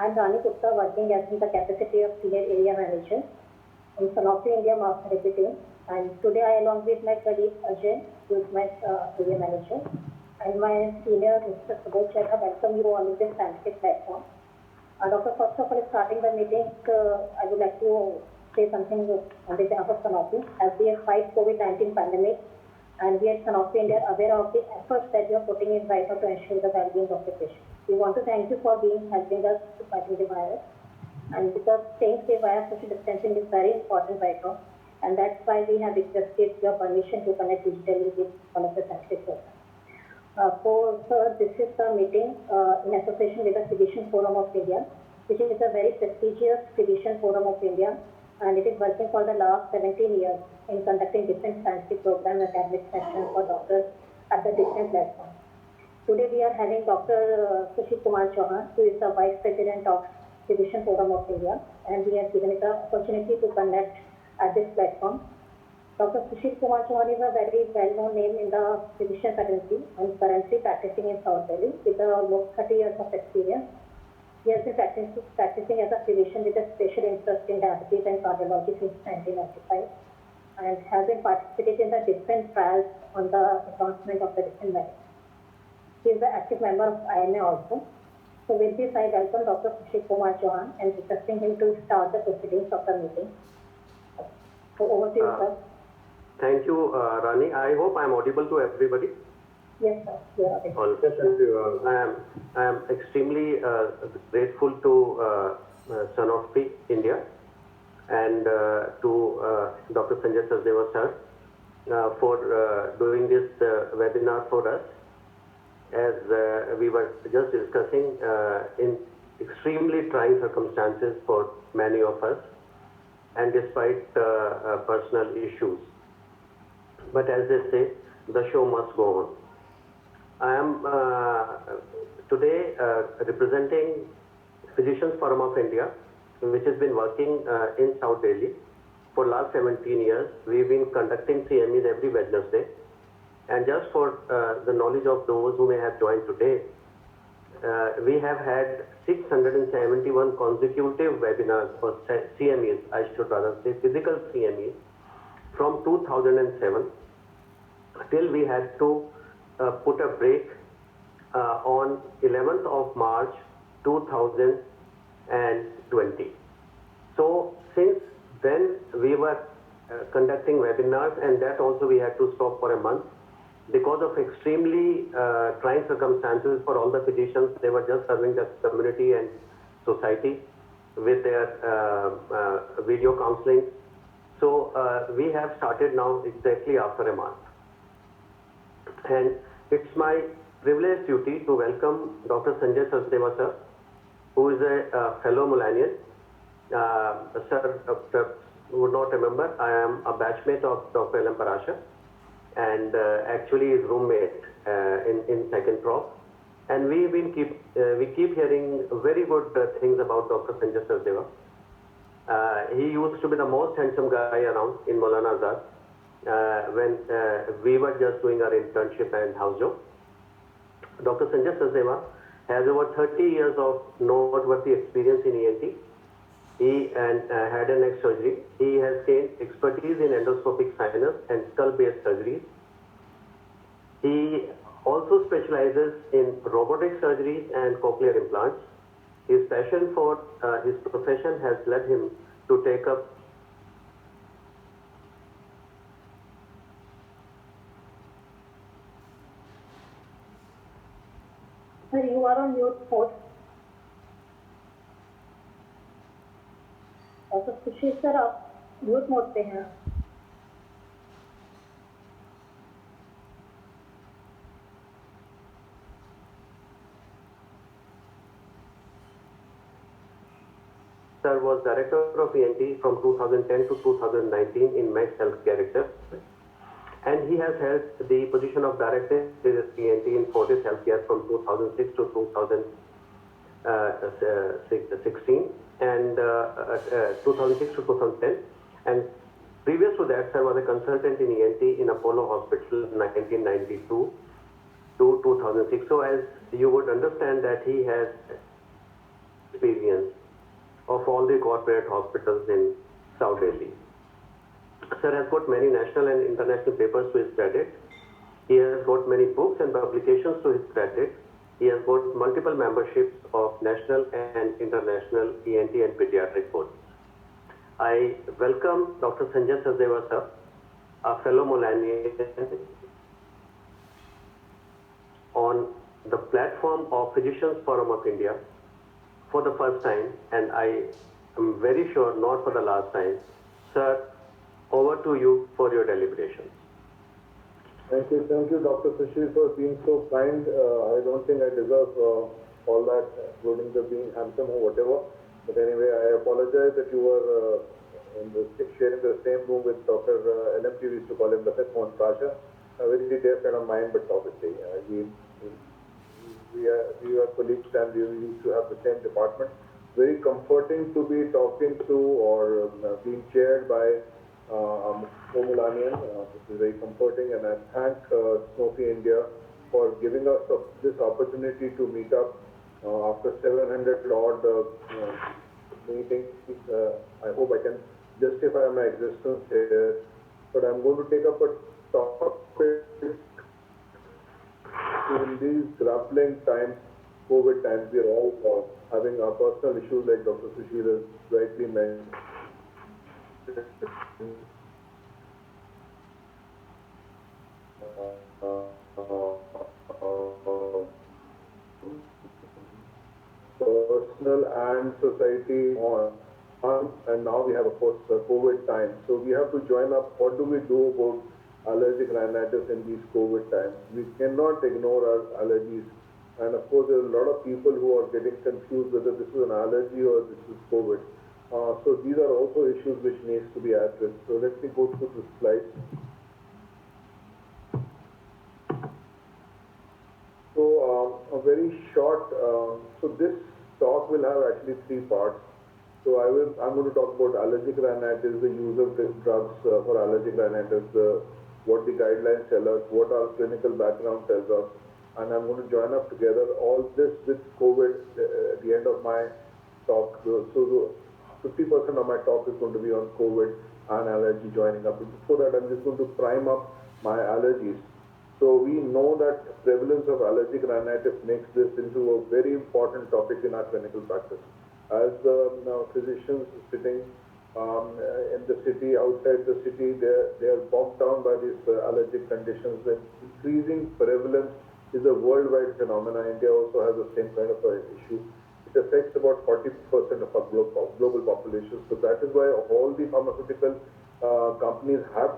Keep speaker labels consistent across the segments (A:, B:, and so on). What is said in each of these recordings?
A: I'm Rani Gupta, working as in the capacity of Senior Area Manager in Sanofi India Master Therapy team. And today I, along with my colleague Ajay, who is my area manager, and my senior Mr. Subodh Chadha, welcome you all in this scientific platform. Doctor, first of all, starting the meeting, I would like to say something on behalf of Sanofi. As we have fight COVID-19 pandemic, and we at Sanofi India are aware of the efforts that you are putting in right now to ensure the well-being of the patient. We want to thank you for helping us to fight the virus. And because staying safe via social distancing is very important right now, and that's why we have requested your permission to connect digitally with one of the scientific programs. Sir, this is the meeting in association with the Physician Forum of India, which is a very prestigious Physician Forum of India, and it is working for the last 17 years in conducting different scientific programs and academic sessions for doctors at the different platforms. Today we are having Dr. Sushil Kumar Chauhan, who is the Vice President of Physician Forum of India, and we have given it the opportunity to connect at this platform. Dr. Sushil Kumar Chauhan is a very well-known name in the physician community and currently practicing in South Delhi with almost 30 years of experience. He has been practicing as a physician with a special interest in diabetes and cardiology since 1995 and has been participating in the different trials on the advancement of the different medicines. He is an active member of IMA also. So with this, I welcome Dr. Sushil Kumar Chauhan and requesting him to start the proceedings of the meeting. So over to you, sir.
B: Thank you, Rani. I hope I am audible to everybody.
A: Yes, sir. You are audible.
B: I am extremely grateful to Sanofi India and to Dr. Sanjay Sachdeva sir for doing this webinar for us. As we were just discussing, in extremely trying circumstances for many of us, and despite personal issues. But as they say, the show must go on. I am today representing Physicians Forum of India, which has been working in South Delhi for last 17 years. We've been conducting CMEs every Wednesday. And just for the knowledge of those who may have joined today, we have had 671 consecutive webinars or CMEs, I should rather say physical CMEs, from 2007 till we had to put a break on 11th of March 2020. So since then we were conducting webinars, and that also we had to stop for a month because of extremely trying circumstances for all the physicians. They were just serving the community and society with their video counseling. So we have started now exactly after a month. And it's my privileged duty to welcome Dr. Sanjay Sachdeva sir, who is a fellow Millennial. Sir would not remember, I am a batchmate of Dr. L.M. Parashar, and actually his roommate in second prof. And we keep hearing very good things about Dr. Sanjay Sachdeva. He used to be the most handsome guy around in Maulana Azad when we were just doing our internship and house job. Dr. Sanjay Sachdeva has over 30 years of noteworthy experience in ENT. He had a neck surgery. He has gained expertise in endoscopic sinus and skull-based surgeries. He also specializes in robotic surgeries and cochlear implants. His passion for his profession has led him to take up
A: Sir, you are on mute mode. तो सुशील sir आप mute mode पे हैं.
B: Sir was director of ENT from 2010 to 2019 in Max Healthcare Research, and he has held the position of director of ENT in Fortis Healthcare from 2006 to 2016 and 2006 to 2010. And previous to that, sir was a consultant in ENT in Apollo Hospital 1992 to 2006. So as you would understand that he has experience of all the corporate hospitals in South Delhi. Sir has got many national and international papers to his credit. He has got many books and publications to his credit. He has got multiple memberships of national and international ENT and pediatric boards. I welcome Dr. Sanjay Sachdeva sir, a fellow Mulanian, on the platform of Physicians Forum of India for the first time, and I am very sure not for the last time. Sir, over to you for your deliberations.
C: Thank you, Dr. Sushil, for being so kind. I don't think I deserve all that, including the being handsome or whatever. But anyway, I apologize that you were sharing the same room with Dr. LMP. We used to call him Lasit Mohan Prasha, a very dear friend of mine, but obviously we are colleagues and we used to have the same department. Very comforting to be talking to or being chaired by Mulanian. This is very comforting, and I thank Sanofi India for giving us this opportunity to meet up after 700 odd meetings. I hope I can justify my existence here, but I'm going to take up a topic in these grappling times, COVID times. We are all having our personal issues, like Dr. Sushil has rightly mentioned. Personal and society on, and now we have, of course, COVID time. So we have to join up. What do we do about allergic rhinitis in these COVID times? We cannot ignore our allergies. And of course, there are a lot of people who are getting confused whether this is an allergy or this is COVID. So these are also issues which needs to be addressed. So let me go through the slides. So a very short, so this talk will have actually 3 parts. So I'm going to talk about allergic rhinitis, the use of these drugs for allergic rhinitis, what the guidelines tell us, what our clinical background tells us, and I'm going to join up together all this with COVID at the end of my talk. So 50% of my talk is going to be on COVID and allergy joining up. Before that, I'm just going to prime up my allergies. So we know that prevalence of allergic rhinitis makes this into a very important topic in our clinical practice. As the physicians sitting in the city, outside the city, they are bogged down by these allergic conditions. The increasing prevalence is a worldwide phenomenon. India also has the same kind of issue. It affects about 40% of our global population. So that is why all the pharmaceutical companies have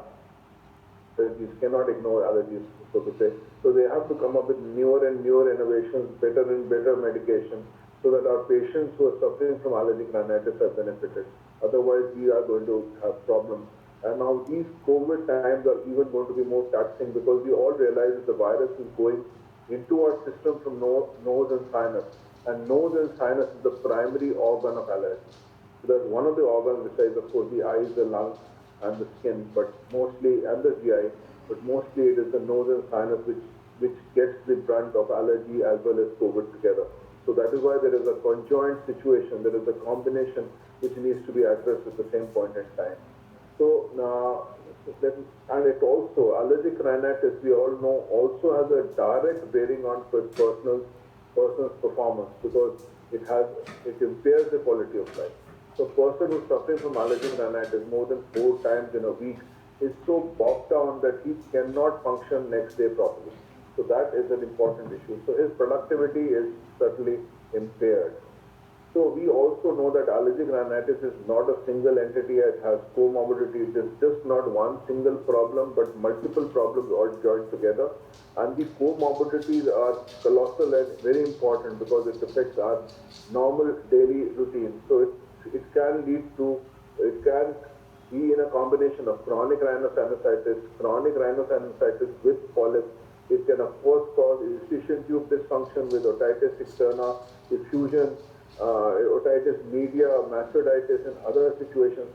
C: allergies, cannot ignore allergies, so to say. So they have to come up with newer and newer innovations, better and better medication, so that our patients who are suffering from allergic rhinitis are benefited. Otherwise, we are going to have problems. And now these COVID times are even going to be more taxing, because we all realize that the virus is going into our system from nose and sinus. And nose and sinus is the primary organ of allergy. So that's one of the organs besides, of course, the eyes, the lungs, and the skin, but mostly, and the GI, but mostly it is the nose and sinus which gets the brunt of allergy as well as COVID together. So that is why there is a conjoint situation, there is a combination which needs to be addressed at the same point in time. So, and it also, allergic rhinitis, we all know, also has a direct bearing on person's performance, because it impairs the quality of life. So a person who's suffering from allergic rhinitis more than 4 times in a week is so bogged down that he cannot function next day properly. So that is an important issue. So his productivity is certainly impaired. So we also know that allergic rhinitis is not a single entity. It has comorbidity. It is just not one single problem, but multiple problems all joined together. And the comorbidities are colossal and very important, because it affects our normal daily routine. So it can be in a combination of chronic rhinosinusitis with polyps. It can, of course, cause eustachian tube dysfunction with otitis externa, effusion, otitis media, mastoiditis, and other situations.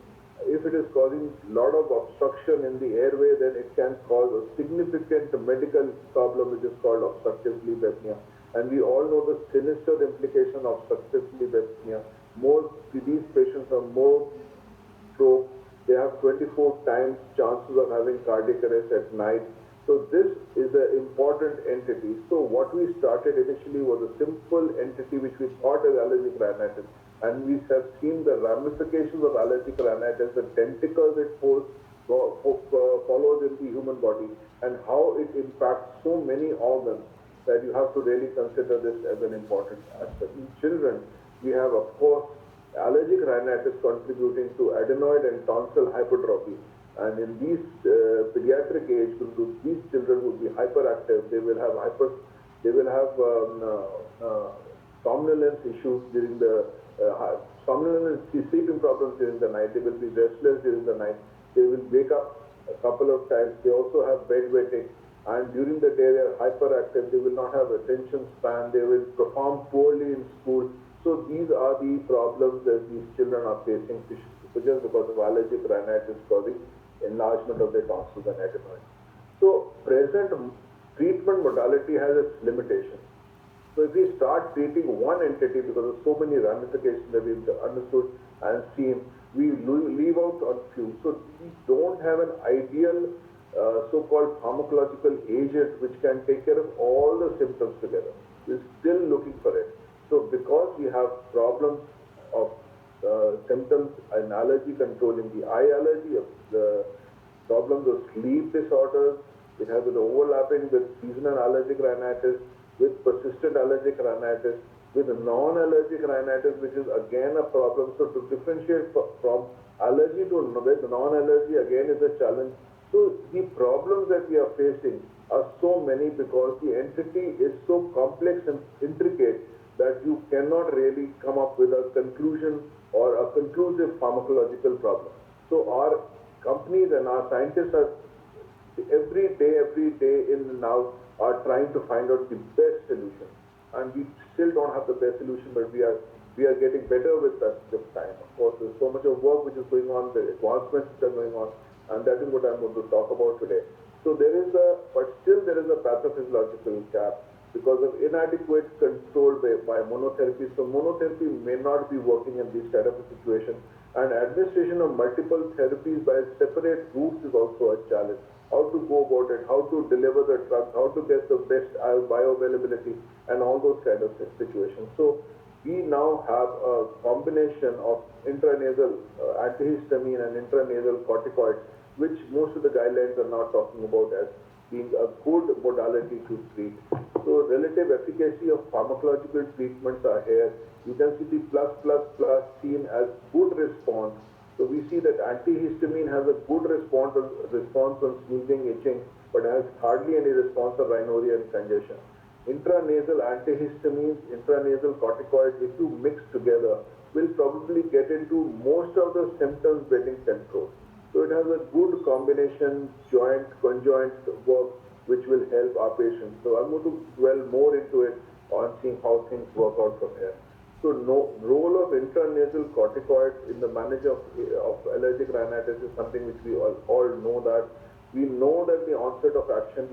C: If it is causing a lot of obstruction in the airway, then it can cause a significant medical problem, which is called obstructive sleep apnea. And we all know the sinister implication of obstructive sleep apnea. these patients are more stroke. They have 24 times chances of having cardiac arrest at night. So this is an important entity. So what we started initially was a simple entity which we thought is allergic rhinitis. And we have seen the ramifications of allergic rhinitis, the tentacles it follows in the human body, and how it impacts so many organs that you have to really consider this as an important aspect. In children, we have, of course, allergic rhinitis contributing to adenoid and tonsil hypertrophy. And in these pediatric age groups, these children will be hyperactive. They will have somnolence issues during the somnolence, sleeping problems during the night. They will be restless during the night. They will wake up a couple of times. They also have bedwetting. And during the day, they are hyperactive. They will not have attention span. They will perform poorly in school. So these are the problems that these children are facing just because of allergic rhinitis causing enlargement of their tonsils and adenoids. So present treatment modality has its limitations. So if we start treating one entity because of so many ramifications that we've understood and seen, we leave out on few. So we don't have an ideal so-called pharmacological agent which can take care of all the symptoms together. We're still looking for it. So because we have problems of symptoms and allergy controlling the eye allergy, the problems of sleep disorders, it has been overlapping with seasonal allergic rhinitis, with persistent allergic rhinitis, with non-allergic rhinitis, which is again a problem. So to differentiate from allergy to non-allergy again is a challenge. So the problems that we are facing are so many because the entity is so complex and intricate that you cannot really come up with a conclusion or a conclusive pharmacological problem. So our companies and our scientists are every day in now are trying to find out the best solution. And we still don't have the best solution, but we are getting better with that with time. Of course, there's so much of work which is going on, the advancements which are going on, and that is what I'm going to talk about today. So but still there is a pathophysiological gap because of inadequate control by monotherapy. So monotherapy may not be working in this kind of a situation. And administration of multiple therapies by separate routes is also a challenge. How to go about it, how to deliver the drug, how to get the best bioavailability, and all those kind of situations. So we now have a combination of intranasal antihistamine and intranasal corticoids, which most of the guidelines are now talking about as being a good modality to treat. So relative efficacy of pharmacological treatments are here. You can see the plus seen as good response. So we see that antihistamine has a good response on sneezing, itching, but has hardly any response of rhinorrhea and congestion. Intranasal antihistamines, intranasal corticoids, if you mix together, will probably get into most of the symptoms getting controlled. So it has a good combination, conjoint work, which will help our patients. So I'm going to dwell more into it on seeing how things work out from here. So role of intranasal corticoids in the management of allergic rhinitis is something which we all know that. We know that the onset of action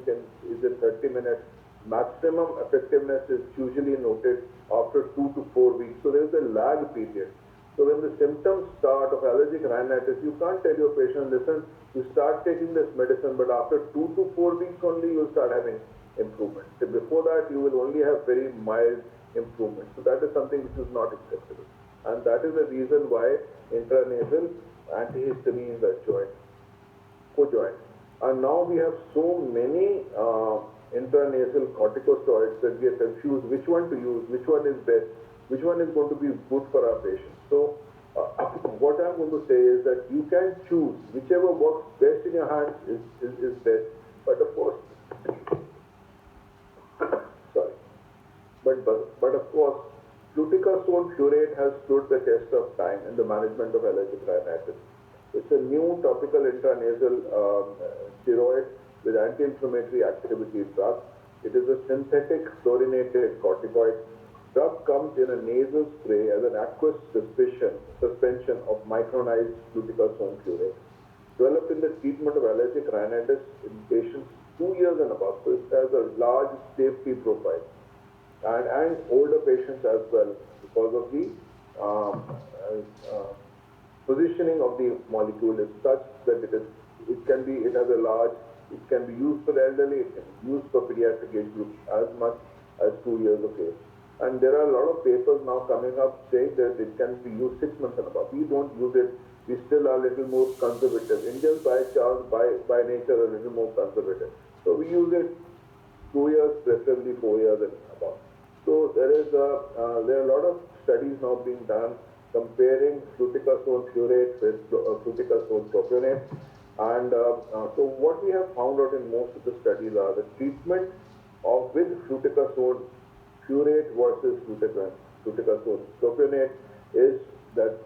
C: is in 30 minutes. Maximum effectiveness is usually noted after 2 to 4 weeks. So there is a lag period. So when the symptoms start of allergic rhinitis, you can't tell your patient, listen, you start taking this medicine, but after 2 to 4 weeks only you'll start having improvement. So before that, you will only have very mild improvement. So that is something which is not acceptable. And that is the reason why intranasal antihistamines are co-joined. And now we have so many intranasal corticosteroids that we are confused which one to use, which one is best, which one is going to be good for our patients. So what I'm going to say is that you can choose whichever works best in your hands is best. But of course, sorry. But of course, fluticasone furoate has stood the test of time in the management of allergic rhinitis. It's a new topical intranasal steroid with anti-inflammatory activity drug. It is a synthetic fluorinated corticoid. Drug comes in a nasal spray as an aqueous suspension of micronized fluticasone furoate. Developed in the treatment of allergic rhinitis in patients 2 years and above, so it has a large safety profile. And older patients as well because of the um, uh, positioning of the molecule is such that it has a large, it can be used for the elderly, it can be used for pediatric age groups as much as 2 years of age. And there are a lot of papers now coming up saying that it can be used 6 months and above. We don't use it. We still are a little more conservative. Indians by nature are a little more conservative. So we use it 2 years, preferably 4 years and above. So there are a lot of studies now being done comparing fluticasone furoate with fluticasone propionate. And so what we have found out in most of the studies are the treatment of with fluticasone furoate versus fluticasone propionate is that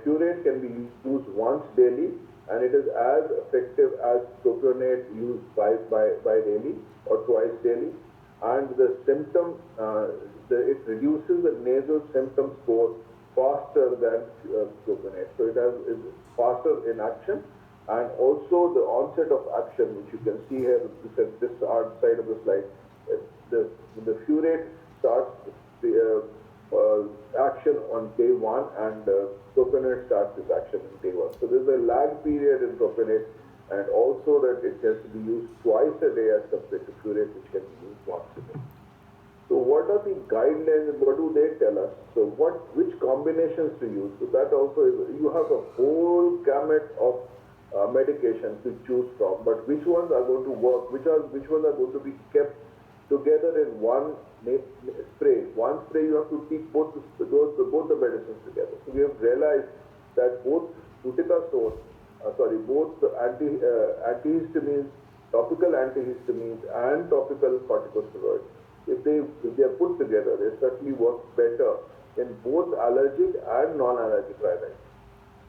C: furoate can be used once daily, and it is as effective as propionate used by daily or twice daily. And the symptom, it reduces the nasal symptom score faster than propionate. So is faster in action, and also the onset of action, which you can see here, this side of the slide. The furoate starts the action on day 1, and propionate starts its action on day 1. So there's a lag period in propionate, and also that it has to be used twice a day as compared to furoate, which can be used once a day. So what are the guidelines and what do they tell us? So which combinations to use? So that also is, you have a whole gamut of medications to choose from, but which ones are going to work? Which ones are going to be kept together in one spray? One spray you have to take both the medicines together. So we have realized that both fluticasone, both the antihistamines, topical antihistamines and topical corticosteroids, if they are put together, they certainly work better in both allergic and non-allergic rhinitis.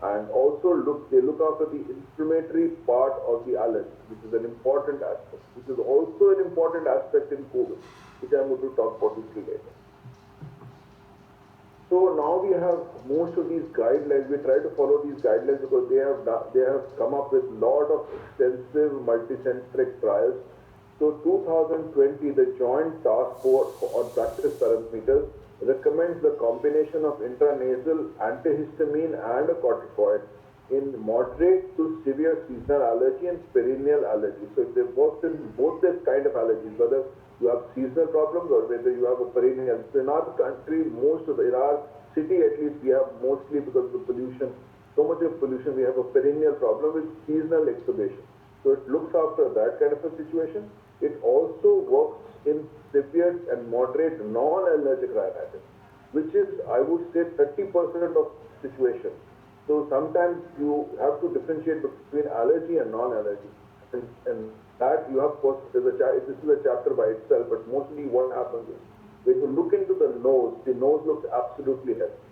C: And also they look after the inflammatory part of the allergy, which is an important aspect, which is also an important aspect in COVID, which I'm going to talk about later. So now we have most of these guidelines. We try to follow these guidelines because they have come up with a lot of extensive multicentric trials. So 2020, the Joint Task Force on Practice Parameters recommends the combination of intranasal antihistamine and a corticoid in moderate to severe seasonal allergy and perennial allergy. So if they work in both this kind of allergies, whether you have seasonal problems or whether you have a perennial. So in our country, in our city at least, we have mostly because of the pollution, so much of pollution, we have a perennial problem with seasonal extubation. So it looks after that kind of a situation. It also works in severe and moderate non-allergic rhinitis, which is, I would say, 30% of situation. So sometimes you have to differentiate between allergy and non-allergy. And that you have, of course, this is a chapter by itself, but mostly what happens is, when you look into the nose looks absolutely healthy.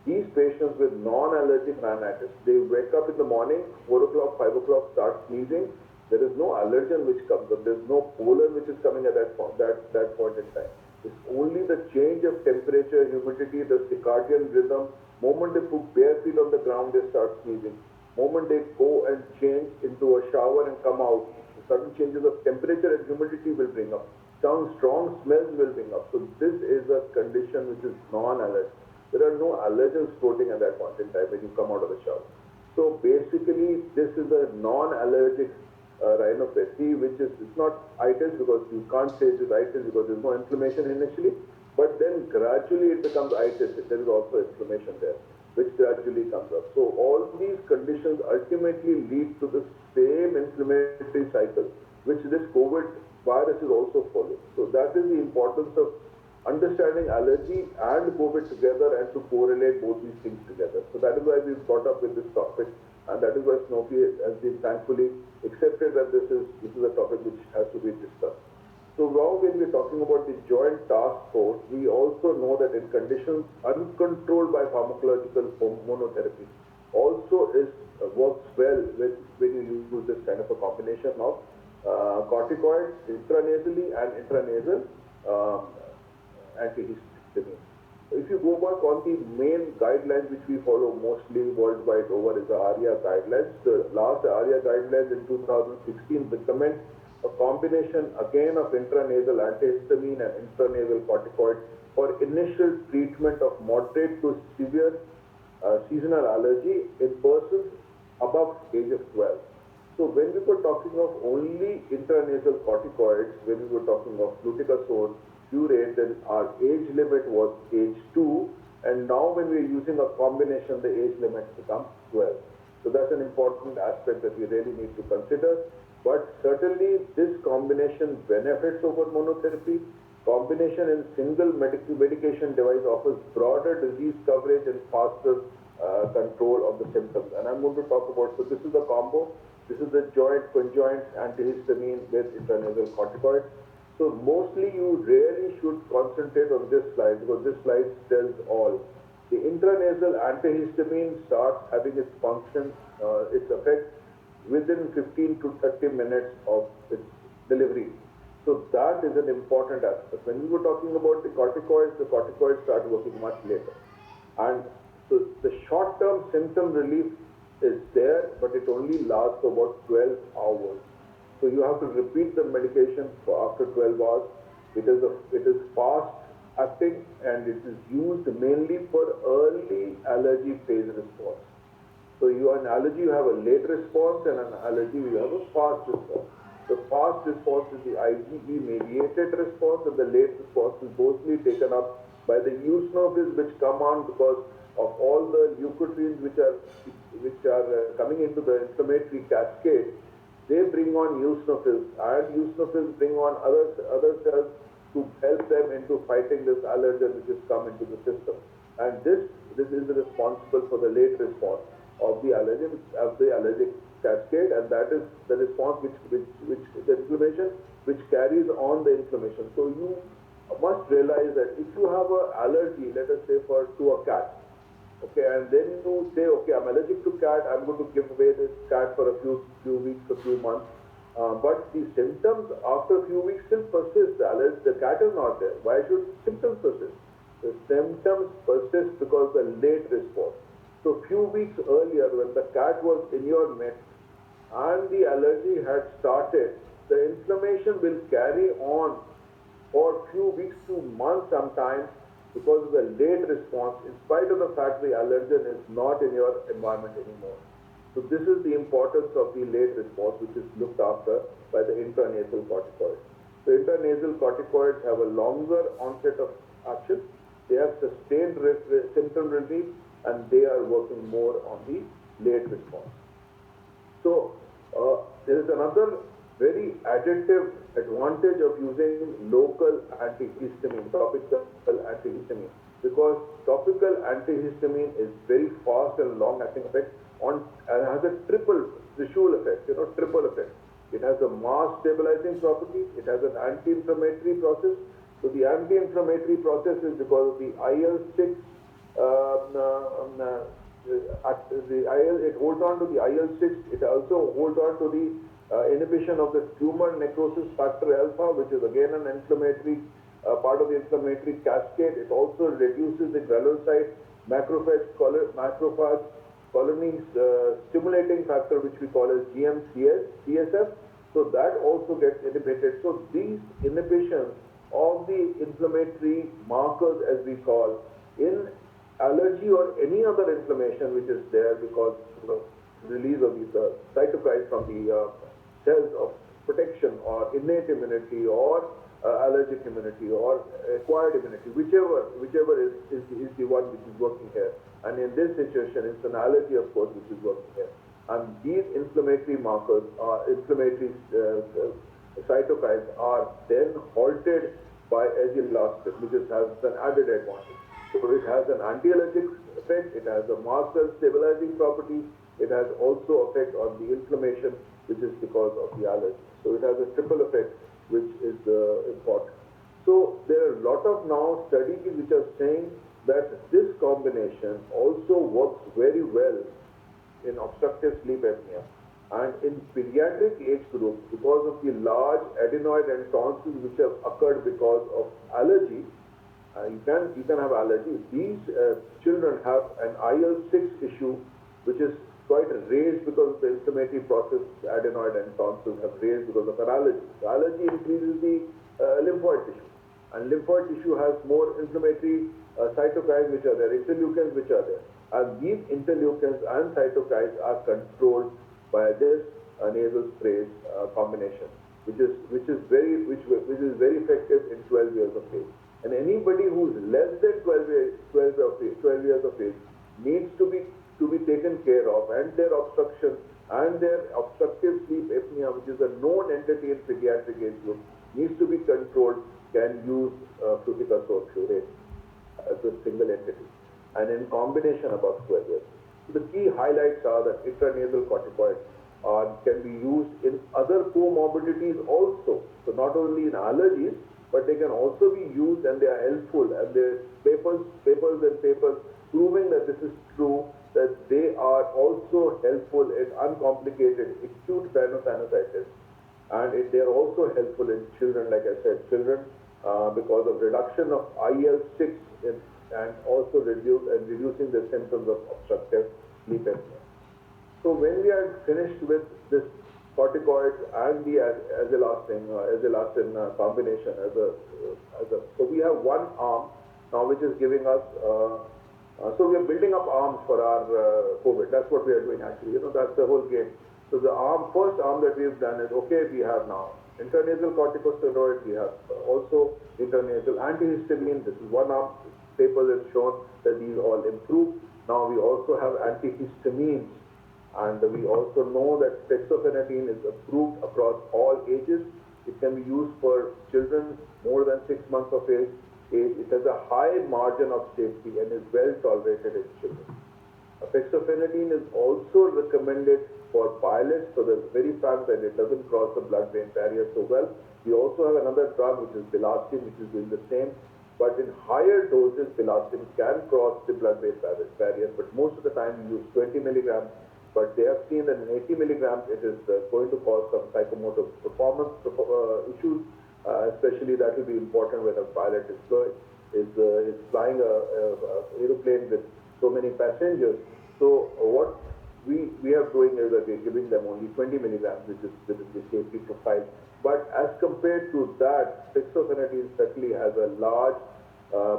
C: These patients with non-allergic rhinitis, they wake up in the morning, 4 o'clock, 5 o'clock, start sneezing. There is no allergen which comes up. There is no pollen which is coming at that point in time. It's only the change of temperature, humidity, the circadian rhythm. Moment they put bare feet on the ground, they start sneezing. Moment they go and change into a shower and come out, sudden changes of temperature and humidity will bring up. Strong smells will bring up. So this is a condition which is non-allergic. There are no allergens floating at that point in time when you come out of the shower. So basically, this is a non-allergic rhinopathy, which is, it's not itis because you can't say it is itis because there's no inflammation initially, but then gradually it becomes itis. There is also inflammation there, which gradually comes up. So all these conditions ultimately lead to the same inflammatory cycle, which this COVID virus is also following. So that is the importance of understanding allergy and COVID together and to correlate both these things together. So that is why we've got up with this topic, and that is why Sanofi has been thankfully accepted that this is a topic which has to be discussed. So now when we're talking about the Joint Task Force, we also know that in conditions uncontrolled by pharmacological hormonotherapy also works well when you use this kind of a combination of corticoids intranasally and intranasal antihistamine. If you go back on the main guidelines which we follow mostly worldwide over is the ARIA guidelines. The last ARIA guidelines in 2016 recommend a combination again of intranasal antihistamine and intranasal corticoid for initial treatment of moderate to severe seasonal allergy in persons above age of 12. So when we were talking of only intranasal corticoids, when we were talking of fluticasone, curate, then our age limit was age 2, and now when we are using a combination, the age limit becomes 12. So that's an important aspect that we really need to consider. But certainly this combination benefits over monotherapy. Combination in single medication device offers broader disease coverage and faster control of the symptoms. And I'm going to talk about, so this is the combo. This is the conjoint antihistamine with intranasal corticoid. So mostly you really should concentrate on this slide because this slide tells all. The intranasal antihistamine starts having its function, its effect within 15 to 30 minutes of its delivery. So that is an important aspect. When we were talking about the corticoids start working much later. And so the short-term symptom relief is there, but it only lasts about 12 hours. So you have to repeat the medication for after 12 hours. It is fast acting and it is used mainly for early allergy phase response. So you are an allergy, you have a late response, and an allergy, you have a fast response. The fast response is the IgE mediated response, and the late response is mostly taken up by the eosinophils which come on because of all the leukotrienes which are coming into the inflammatory cascade. They bring on eosinophils, and eosinophils bring on other cells to help them into fighting this allergen which has come into the system. And this is responsible for the late response of the allergic cascade, and that is the response which the inflammation which carries on the inflammation. So you must realize that if you have an allergy, let us say to a cat, okay, and then you say, okay, I'm allergic to cat, I'm going to give away this cat for a few weeks, a few months, but the symptoms after a few weeks still persist. The cat is not there. Why should symptoms persist? The symptoms persist because the late response. So few weeks earlier when the cat was in your midst and the allergy had started, the inflammation will carry on for few weeks to months sometimes because of the late response in spite of the fact the allergen is not in your environment anymore. So this is the importance of the late response which is looked after by the intranasal corticoids. So intranasal corticoids have a longer onset of action. They have sustained symptom relief and they are working more on the late response. So there is another very additive advantage of using local antihistamine, topical antihistamine, because topical antihistamine is very fast and long-acting effect and has a triple effect, triple effect. It has a mass stabilizing property, it has an anti-inflammatory process. So the anti-inflammatory process is because of the IL-6 it holds on to the IL-6. It also holds on to the inhibition of the tumor necrosis factor alpha, which is again an inflammatory part of the inflammatory cascade. It also reduces the granulocyte macrophage colonies stimulating factor, which we call as CSF. So that also gets inhibited. So these inhibitions of the inflammatory markers, as we call, in allergy or any other inflammation which is there because of the release of these cytokines from the cells of protection or innate immunity or allergic immunity or acquired immunity, whichever is the one which is working here. And in this situation, it's an allergy, of course, which is working here. And these inflammatory markers, inflammatory cytokines are then halted by azelastrin, which has an added advantage. So it has an anti-allergic effect, it has a mast cell stabilizing property, it has also effect on the inflammation, which is because of the allergy. So it has a triple effect, which is important. So there are a lot of now studies which are saying that this combination also works very well in obstructive sleep apnea. And in pediatric age group, because of the large adenoid and tonsils which have occurred because of allergy, you can have allergy. These children have an IL-6 issue which is quite raised because of the inflammatory process. Adenoid and tonsils have raised because of an allergy. The allergy increases the lymphoid tissue, and lymphoid tissue has more inflammatory cytokines which are there, interleukins which are there, and these interleukins and cytokines are controlled by this nasal sprays combination, which is very effective in 12 years of age. And anybody who is less than 12 years of age needs to be taken care of, and their obstruction and their obstructive sleep apnea, which is a known entity in pediatric age group, needs to be controlled, can use fluticasone furet as a single entity, and in combination above 12 years. So the key highlights are that intranasal corticoids can be used in other comorbidities also. So not only in allergies, but they can also be used, and they are helpful, and there are papers proving that this is true, that they are also helpful in uncomplicated acute rhinosinusitis, and they are also helpful in children, like I said, because of reduction of IL-6 and also reducing the symptoms of obstructive sleep apnea. So when we are finished with this corticoids and the azelastine combination so we have one arm now which is giving us so we are building up arms for our COVID. That's what we are doing actually. That's the whole game. So the first arm that we've done is, okay, we have now intranasal corticosteroid, we have also intranasal antihistamine. This is one arm. Papers have shown that these all improve. Now we also have antihistamines, and we also know that fexofenadine is approved across all ages. It can be used for children more than 6 months of age. It has a high margin of safety and is well tolerated in children. Fexofenadine is also recommended for pilots for the very fact that it doesn't cross the blood-brain barrier so well. We also have another drug which is bilastine, which is doing the same. But in higher doses, bilastine can cross the blood-brain barrier, but most of the time we use 20 milligrams. But they have seen that in 80 milligrams, it is going to cause some psychomotor performance issues. Especially that will be important when a pilot is flying a aeroplane with so many passengers. So what we are doing is that we are giving them only 20 milligrams, which is the safety profile. But as compared to that, fexofenadine certainly has a large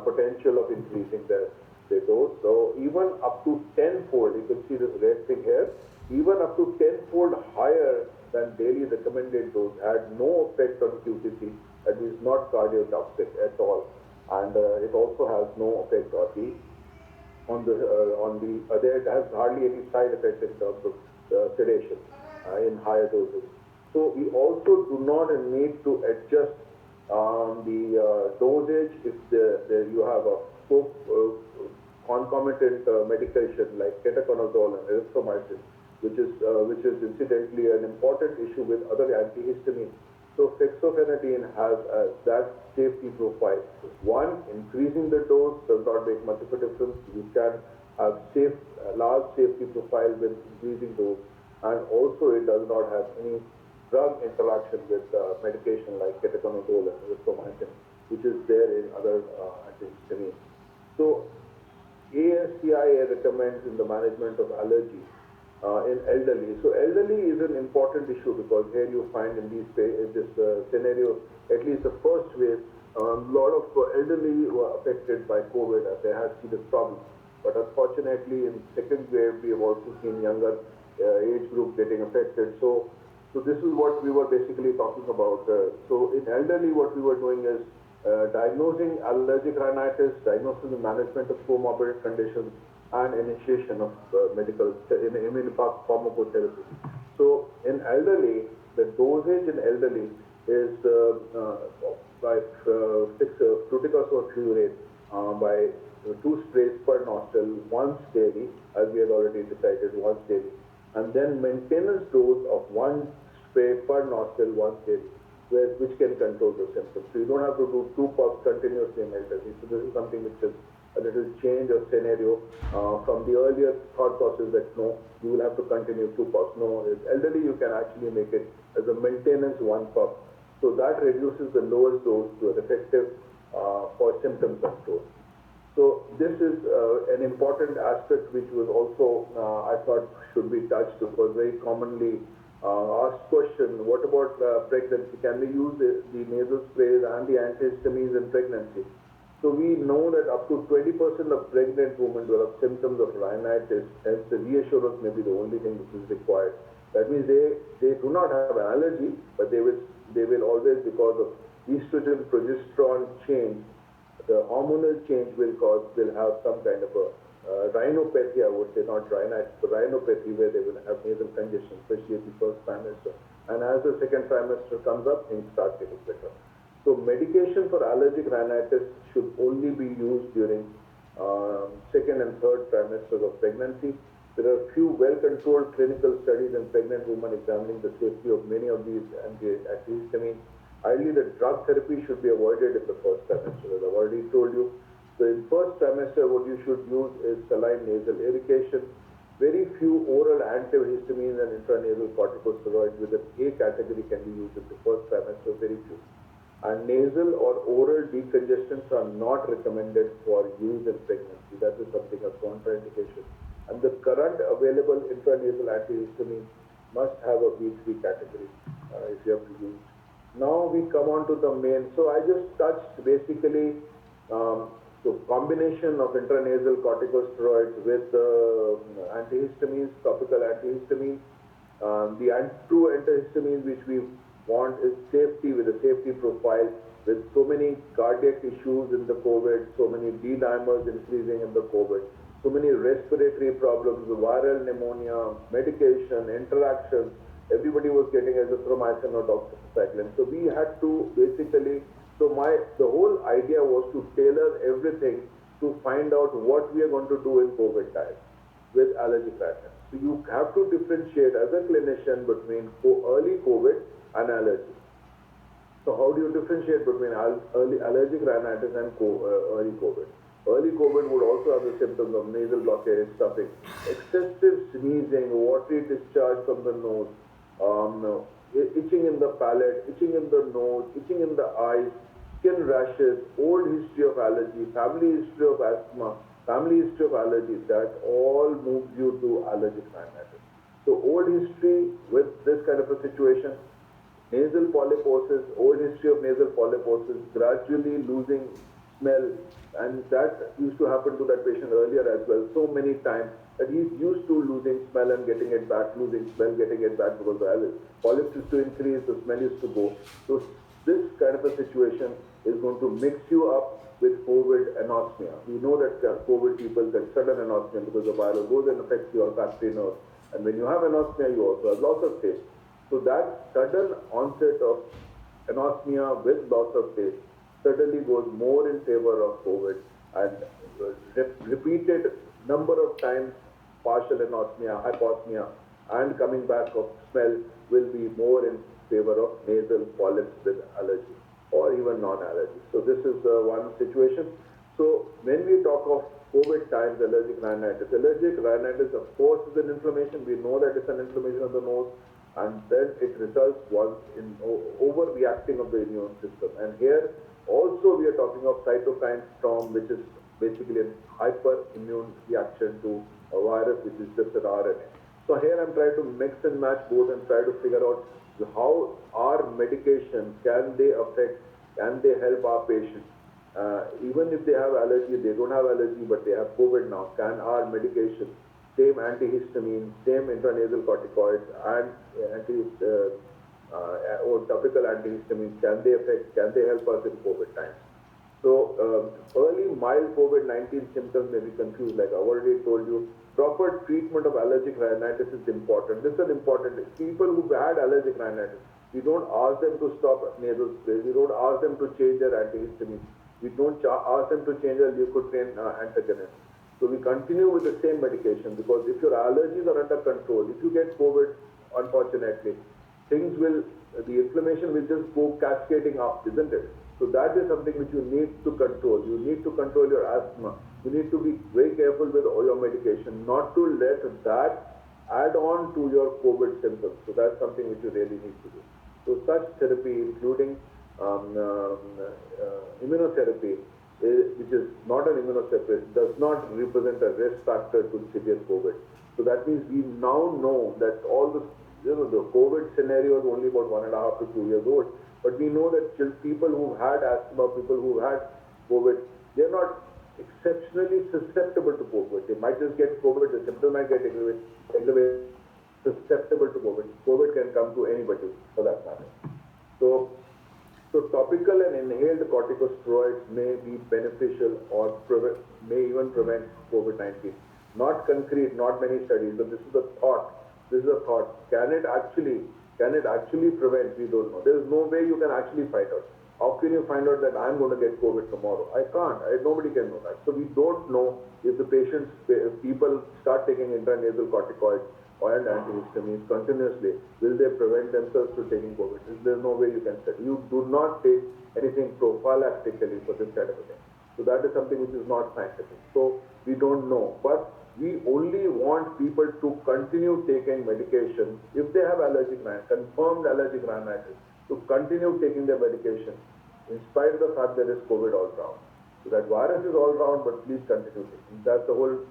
C: potential of increasing the dose. So even up to 10-fold, you can see this red thing here, even up to 10-fold higher than daily recommended dose, had no effect on QTc, and is not cardiotoxic at all, and it also has no effect it has hardly any side effects in terms of sedation in higher doses. So we also do not need to adjust the dosage if you have a concomitant medication like ketoconazole and erythromycin, which is incidentally an important issue with other antihistamines. So fexofenadine has that safety profile. One, increasing the dose does not make much of a difference. You can have large safety profile with increasing dose, and also it does not have any drug interaction with medication like ketoconazole and erythromycin, which is there in other antihistamines. So ASCIA recommends in the management of allergy in elderly. So elderly is an important issue because here you find in this scenario, at least the first wave, a lot of elderly were affected by COVID and they had serious problems. But unfortunately, in second wave, we have also seen younger age group getting affected. So this is what we were basically talking about. So in elderly, what we were doing is diagnosing allergic rhinitis, diagnosing the management of comorbid conditions, and initiation of medical pharmacotherapy. So in elderly, the dosage in elderly is by fluticasone furet by 2 sprays per nostril once daily, as we had already decided, once daily, and then maintenance dose of 1 spray per nostril once daily, which can control the symptoms. So you don't have to do 2 puffs continuously in elderly. So this is something which is a little change of scenario from the earlier thought process that no, you will have to continue 2 puffs. No, elderly you can actually make it as a maintenance 1 puff. So that reduces the lowest dose to an effective for symptom control. So this is an important aspect which was also I thought should be touched because very commonly asked question, what about pregnancy? Can we use the nasal sprays and the antihistamines in pregnancy? So we know that up to 20% of pregnant women develop symptoms of rhinitis, hence the reassurance may be the only thing which is required. That means they do not have an allergy, but they will always, because of estrogen progesterone change, the hormonal change will have some kind of a rhinopathy, I would say, not rhinitis, but rhinopathy, where they will have nasal congestion, especially at the first trimester. And as the second trimester comes up, things start getting better. So medication for allergic rhinitis should only be used during second and third trimesters of pregnancy. There are few well-controlled clinical studies in pregnant women examining the safety of many of these antihistamines. Ideally, the drug therapy should be avoided in the first trimester, as I've already told you. So in first trimester, what you should use is saline nasal irrigation. Very few oral antihistamines and intranasal corticosteroids with an A category can be used in the first trimester, very few. And nasal or oral decongestants are not recommended for use in pregnancy. That is something of contraindication. And the current available intranasal antihistamine must have a B3 category if you have to use. Now we come on to the main. So I just touched basically so combination of intranasal corticosteroids with antihistamines, topical antihistamines. The true antihistamines which we want is safety, with a safety profile, with so many cardiac issues in the COVID, so many D-dimers increasing in the COVID, so many respiratory problems, viral pneumonia, medication, interactions. Everybody was getting azithromycin or doxycycline. So we had to basically, the whole idea was to tailor everything to find out what we are going to do in COVID times with allergic rhinitis. So you have to differentiate as a clinician between early COVID and allergy. So how do you differentiate between early allergic rhinitis and early COVID? Early COVID would also have the symptoms of nasal blockage, stuffing, excessive sneezing, watery discharge from the nose, itching in the palate, itching in the nose, itching in the eyes, skin rashes, old history of allergy, family history of asthma, family history of allergy. That all moves you to allergic rhinitis. So old history with this kind of a situation, nasal polyposis, old history of nasal polyposis, gradually losing smell, and that used to happen to that patient earlier as well, so many times that he's used to losing smell and getting it back, losing smell, getting it back, because the polyps used to increase, the smell used to go. So this kind of a situation is going to mix you up with COVID anosmia. We know that COVID people get sudden anosmia because the virus goes and affects your olfactory nerve. And when you have anosmia, you also have loss of taste. So that sudden onset of anosmia with loss of taste certainly goes more in favor of COVID, and repeated number of times partial anosmia, hyposmia, and coming back of smell will be more in favor of nasal polyps with allergy or even non-allergy. So this is one situation. So when we talk of COVID times allergic rhinitis of course is an inflammation. We know that it's an inflammation of the nose, and then it results once in overreacting of the immune system. And here also we are talking of cytokine storm, which is basically a hyperimmune reaction to a virus which is just an RNA. So here I'm trying to mix and match both and try to figure out how our medication, can they help our patients? Even if they have allergy, they don't have allergy, but they have COVID now, can our medication, same antihistamine, same intranasal corticoids, and or topical antihistamines, can they help us in COVID times? So early mild COVID-19 symptoms may be confused, like I already told you. Proper treatment of allergic rhinitis is important. This is important. People who had allergic rhinitis, we don't ask them to stop nasal sprays. We don't ask them to change their antihistamines. We don't ask them to change their leukotriene antagonist. So we continue with the same medication, because if your allergies are under control, if you get COVID, unfortunately, the inflammation will just go cascading up, isn't it? So that is something which you need to control. You need to control your asthma. You need to be very careful with all your medication, not to let that add on to your COVID symptoms. So that's something which you really need to do. So such therapy, including immunotherapy, which is not an immunosuppressant, does not represent a risk factor to severe COVID. So that means we now know that all the COVID scenario is only about 1.5 to 2 years old, but we know that people who've had asthma, people who've had COVID, they're not exceptionally susceptible to COVID. They might just get COVID, the symptoms might get aggravated, susceptible to COVID. COVID can come to anybody for that matter. So topical and inhaled corticosteroids may be beneficial or may even prevent COVID-19. Not concrete, not many studies, but this is a thought. This is a thought. Can it actually prevent? We don't know. There is no way you can actually find out. How can you find out that I'm going to get COVID tomorrow? I can't. Nobody can know that. So we don't know if if people start taking intranasal corticoids and antihistamines continuously, will they prevent themselves from taking COVID? There's no way you can study. You do not take anything prophylactically for this kind of a thing. So that is something which is not scientific. So we don't know. But we only want people to continue taking medication if they have confirmed allergic rhinitis, to continue taking their medication in spite of the fact there is COVID all round. So that virus is all round, but please continue taking. That's the whole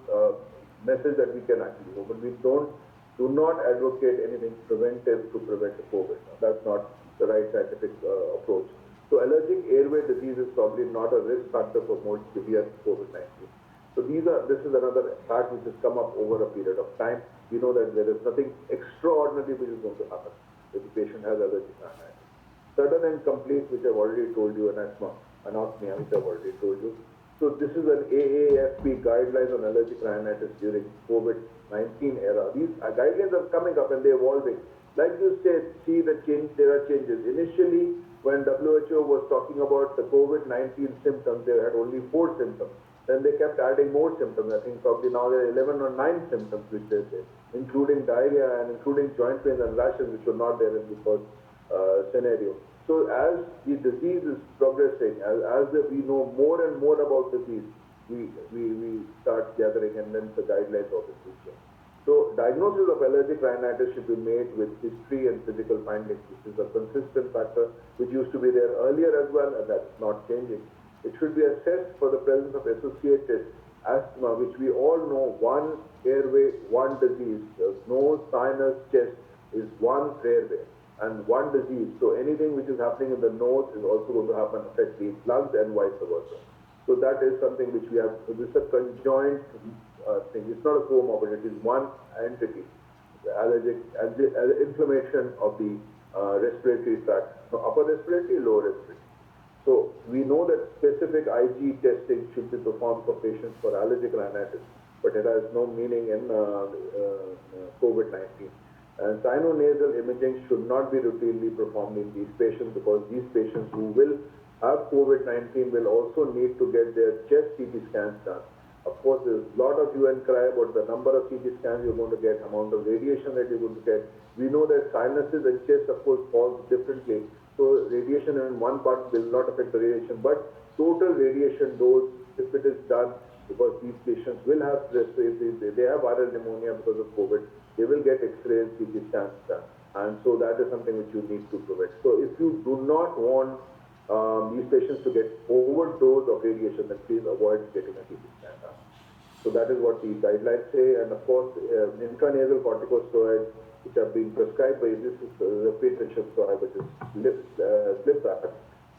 C: message that we can actually do. But we do not advocate anything preventive to prevent the COVID. That's not the right scientific approach. So allergic airway disease is probably not a risk factor for more severe COVID-19. So this is another fact which has come up over a period of time. We know that there is nothing extraordinary which is going to happen if the patient has allergic rhinitis. Sudden and complete, which I've already told you, and anosmia, which I've already told you. So this is an AASP guidelines on allergic rhinitis during COVID-19 era. These guidelines are coming up and they're evolving. Like you said, there are changes. Initially, when WHO was talking about the COVID-19 symptoms, they had only 4 symptoms. Then they kept adding more symptoms. I think probably now there are 11 or 9 symptoms which they say, including diarrhea and including joint pains and rashes, which were not there in the first scenario. So as the disease is progressing, as we know more and more about disease, we start gathering, and then the guidelines obviously change. So diagnosis of allergic rhinitis should be made with history and physical findings, which is a consistent factor which used to be there earlier as well, and that's not changing. It should be assessed for the presence of associated asthma, which we all know, one airway, one disease. Nose, sinus, chest is one airway and one disease. So anything which is happening in the nose is also going to affect the lungs and vice versa. So that is something which we have. So this is a conjoined thing. It's not a comorbidity. It is one entity. The inflammation of the respiratory tract. So upper respiratory, lower respiratory. So we know that specific IgE testing should be performed for patients for allergic rhinitis, but it has no meaning in COVID-19. And sinonasal imaging should not be routinely performed in these patients, because these patients who will have COVID-19 will also need to get their chest CT scans done. Of course, there's a lot of hue and cry about the number of CT scans you're going to get, amount of radiation that you're going to get. We know that sinuses and chest, of course, falls differently. So radiation in one part will not affect the radiation, but total radiation dose, if it is done, because these patients will have they have viral pneumonia because of COVID, they will get X-ray and CT scans done. And so that is something which you need to prevent. So if you do not want these patients to get overdose of radiation, then please avoid getting a CT scan done. So that is what the guidelines say. And of course, intranasal corticosteroids, which are being prescribed by this is the patent steroid, which is Sliprat.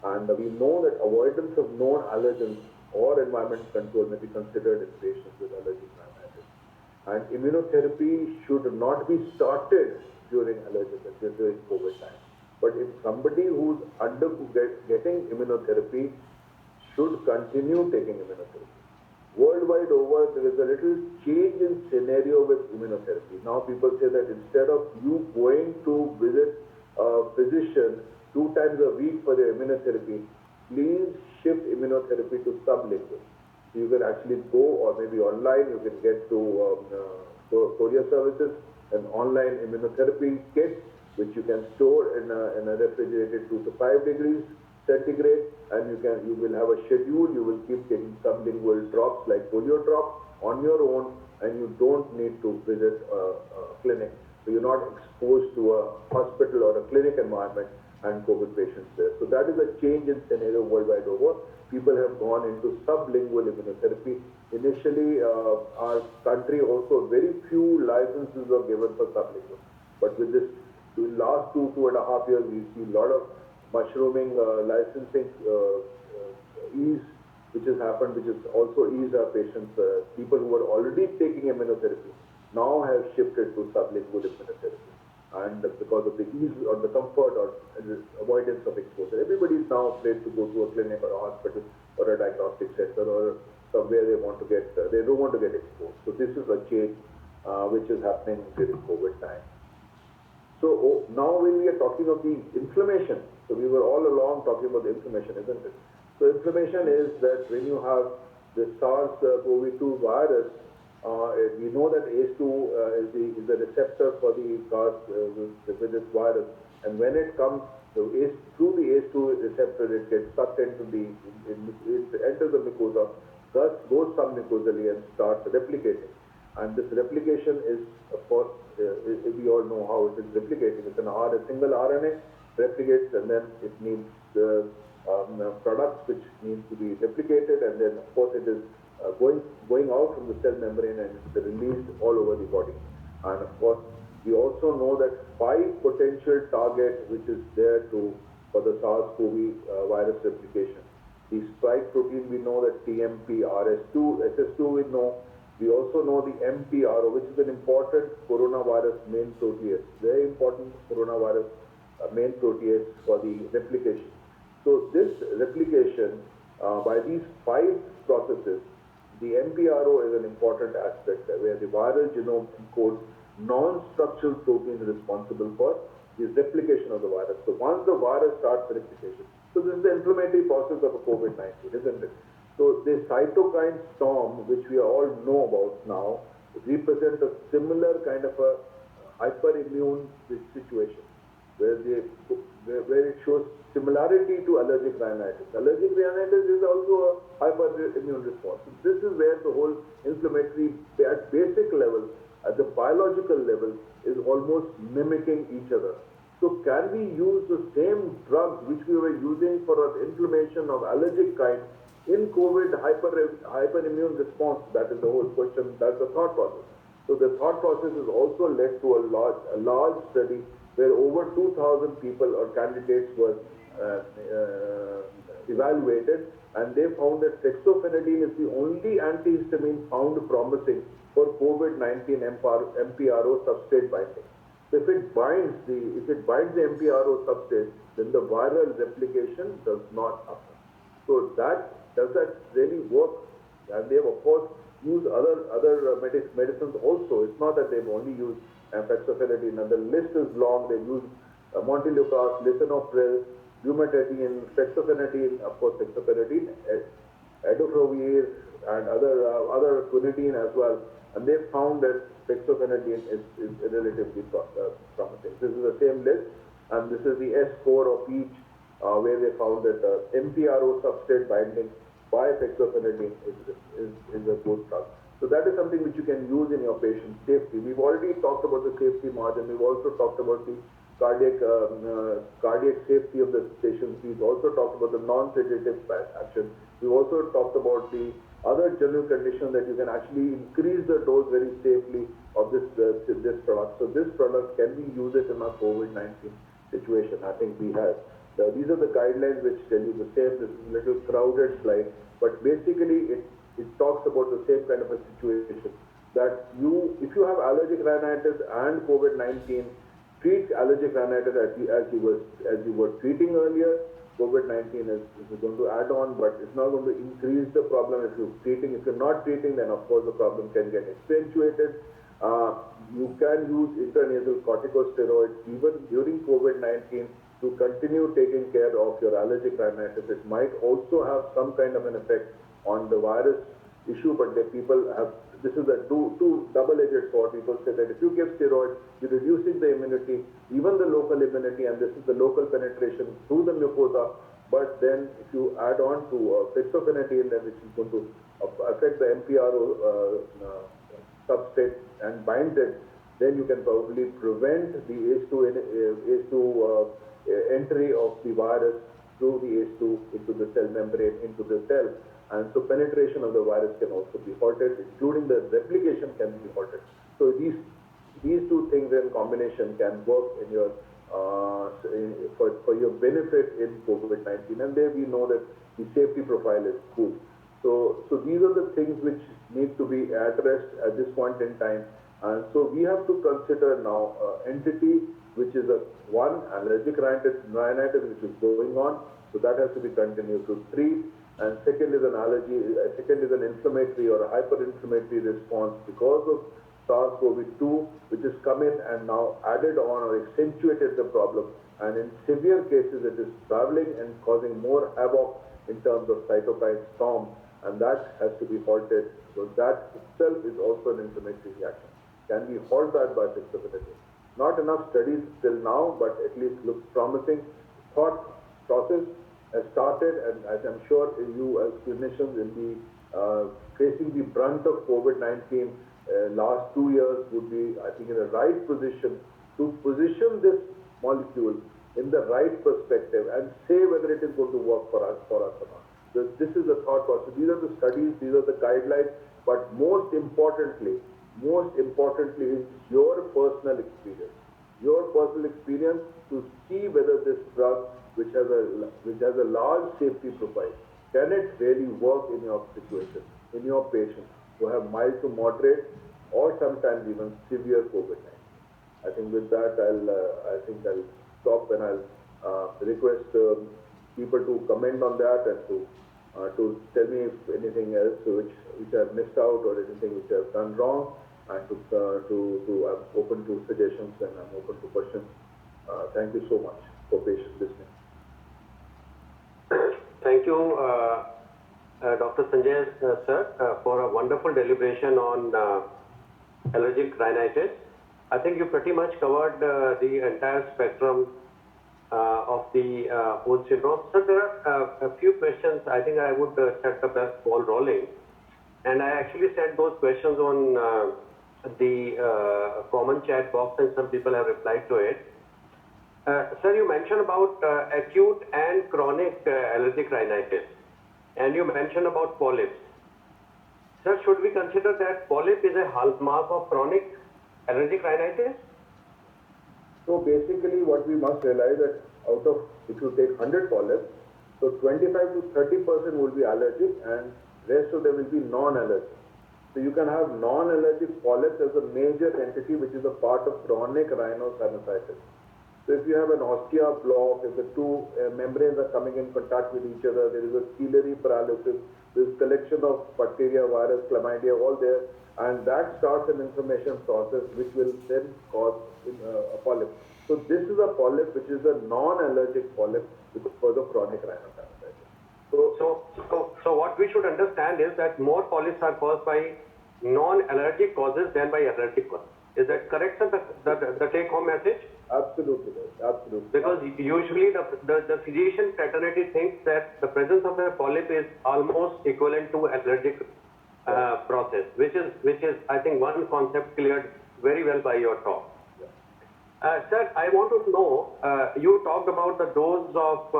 C: And we know that avoidance of known allergens or environment control may be considered in patients with allergic rhinitis. And immunotherapy should not be started during COVID time. But if somebody who's getting immunotherapy should continue taking immunotherapy. Worldwide over, there is a little change in scenario with immunotherapy. Now people say that instead of you going to visit a physician 2 times a week for the immunotherapy, please shift immunotherapy to sublingual. You can actually go, or maybe online, you can get to courier services, an online immunotherapy kit, which you can store in a refrigerated 2 to 5 degrees centigrade, and you will have a schedule. You will keep taking sublingual drops like polio drops on your own, and you don't need to visit a clinic. So you're not exposed to a hospital or a clinic environment and COVID patients there. So that is a change in scenario worldwide over. People have gone into sublingual immunotherapy. Initially, our country also, very few licenses were given for sublingual. But with this, in the last 2.5 years, we see a lot of mushrooming licensing ease, which has happened, which has also eased our patients. People who were already taking immunotherapy now have shifted to sublingual immunotherapy. And because of the ease or the comfort or the avoidance of exposure, everybody is now afraid to go to a clinic or a hospital or a diagnostic center or somewhere they want to get, they don't want to get exposed. So this is a change which is happening during COVID time. So now when we are talking of the inflammation, so we were all along talking about the inflammation, isn't it? So inflammation is that when you have the SARS-CoV-2 virus, we know that ACE2 is the receptor for the SARS with this virus, and when it comes through the ACE2 receptor, it gets sucked into it enters the mucosa, thus goes submucosally and starts replicating. And this replication is, of course, we all know how it is replicating. It's a single RNA replicates, and then it needs the products which need to be replicated, and then of course it is going out from the cell membrane and it's released all over the body. And of course, we also know that 5 potential targets which is there for the SARS-CoV virus replication. The spike protein, we know that TMP-RS2, SS2 we know. We also know the MPRO, which is an important coronavirus main protease, very important coronavirus main protease for the replication. So this replication by these 5 processes, the MPRO is an important aspect where the viral genome encodes non-structural proteins responsible for the replication of the virus. So once the virus starts replication, so this is the inflammatory process of a COVID-19, isn't it? So the cytokine storm, which we all know about now, represents a similar kind of a hyperimmune situation, where it shows similarity to allergic rhinitis. Allergic rhinitis is also a hyperimmune response. So this is where the whole inflammatory, at basic level, at the biological level, is almost mimicking each other. So can we use the same drugs which we were using for an inflammation of allergic kind in COVID hyperimmune response? That is the whole question. That's the thought process. So the thought process has also led to a large study where over 2,000 people or candidates were evaluated, and they found that fexofenadine is the only antihistamine found promising for COVID-19 MPRO substrate binding. So if it binds the MPRO substrate, then the viral replication does not occur. So does that really work? And they have of course used other medicines also. It's not that they've only used fexofenadine, and the list is long. They've used montelukast, lisinopril, bumetanide, fexofenadine, of course fexofenadine, adofovir, and other quinidine as well. And they found that fexofenadine is relatively promising. This is the same list, and this is the S4 of each, where they found that MPRO substrate binding by fexofenadine is a good drug. So that is something which you can use in your patient safety. We've already talked about the safety margin. We've also talked about the cardiac safety of the patients. We've also talked about the non-sedative action. We've also talked about the other general condition that you can actually increase the dose very safely of this product. So this product, can we use it in our COVID-19 situation? I think we have. These are the guidelines which tell you the same. This is a little crowded slide, but basically it talks about the same kind of a situation, that if you have allergic rhinitis and COVID-19, treat allergic rhinitis as you were treating earlier. COVID-19 is going to add on, but it's not going to increase the problem if you're treating. If you're not treating, then of course the problem can get accentuated. You can use intranasal corticosteroids even during COVID-19 to continue taking care of your allergic rhinitis. It might also have some kind of an effect on the virus issue, but the people have, this is a two double-edged sword. People say that if you give steroids, you're reducing the immunity, even the local immunity, and this is the local penetration through the mucosa. But then if you add on to fexofenadine, then which is going to affect the MPRO substrate and bind it, then you can probably prevent the ACE2 entry of the virus through the ACE2 into the cell membrane, into the cell. And so penetration of the virus can also be halted, including the replication can be halted. So these two things in combination can work in your for your benefit in COVID-19. And there we know that the safety profile is good. So these are the things which need to be addressed at this point in time. And so we have to consider now entity which is one allergic rhinitis which is going on. So that has to be continued to treat. And second is an second is an inflammatory or a hyperinflammatory response because of SARS-CoV-2, which has come in and now added on or accentuated the problem. And in severe cases, it is traveling and causing more havoc in terms of cytokine storm, and that has to be halted. So that itself is also an inflammatory reaction. Can we halt that by fixability? Not enough studies till now, but at least looks promising. Thought process has started, and as I'm sure you as clinicians will be facing the brunt of COVID-19 last 2 years would be, I think, in the right position to position this molecule in the right perspective and say whether it is going to work for us or not. So this is the thought process. These are the studies, these are the guidelines, but most importantly is your personal experience. Your personal experience to see whether this drug, which has a large safety profile, can it really work in your situation, in your patients who have mild to moderate or sometimes even severe COVID-19. I think with that I'll stop, and I'll request people to comment on that and to tell me if anything else which I've missed out or anything which I've done wrong, and I'm open to suggestions and I'm open to questions. Thank you so much for patient listening.
B: Thank you, Dr. Sanjay sir, for a wonderful deliberation on allergic rhinitis. I think you pretty much covered the entire spectrum of the whole syndrome. So there are a few questions. I think I would set the best ball rolling. And I actually sent those questions on the common chat box, and some people have replied to it. Sir, you mentioned about acute and chronic allergic rhinitis, and you mentioned about polyps. Sir, should we consider that polyp is a hallmark of chronic allergic rhinitis?
C: So basically what we must realize that out of, if you take 100 polyps, so 25 to 30% will be allergic and rest of them will be non-allergic. So you can have non-allergic polyps as a major entity which is a part of chronic rhinosinusitis. So if you have an ostia block, if the two membranes are coming in contact with each other, there is a ciliary paralysis, there is collection of bacteria, virus, chlamydia, all there, and that starts an inflammation process which will then cause a polyp. So this is a polyp which is a non-allergic polyp because of chronic rhinosinusitis.
B: So what we should understand is that more polyps are caused by non-allergic causes than by allergic causes. Is that correct, sir? The take-home message?
C: Absolutely, absolutely.
B: Because usually the physician fraternity thinks that the presence of a polyp is almost equivalent to allergic process, which is I think one concept cleared very well by your talk. Sir, I want to know, you talked about the dose of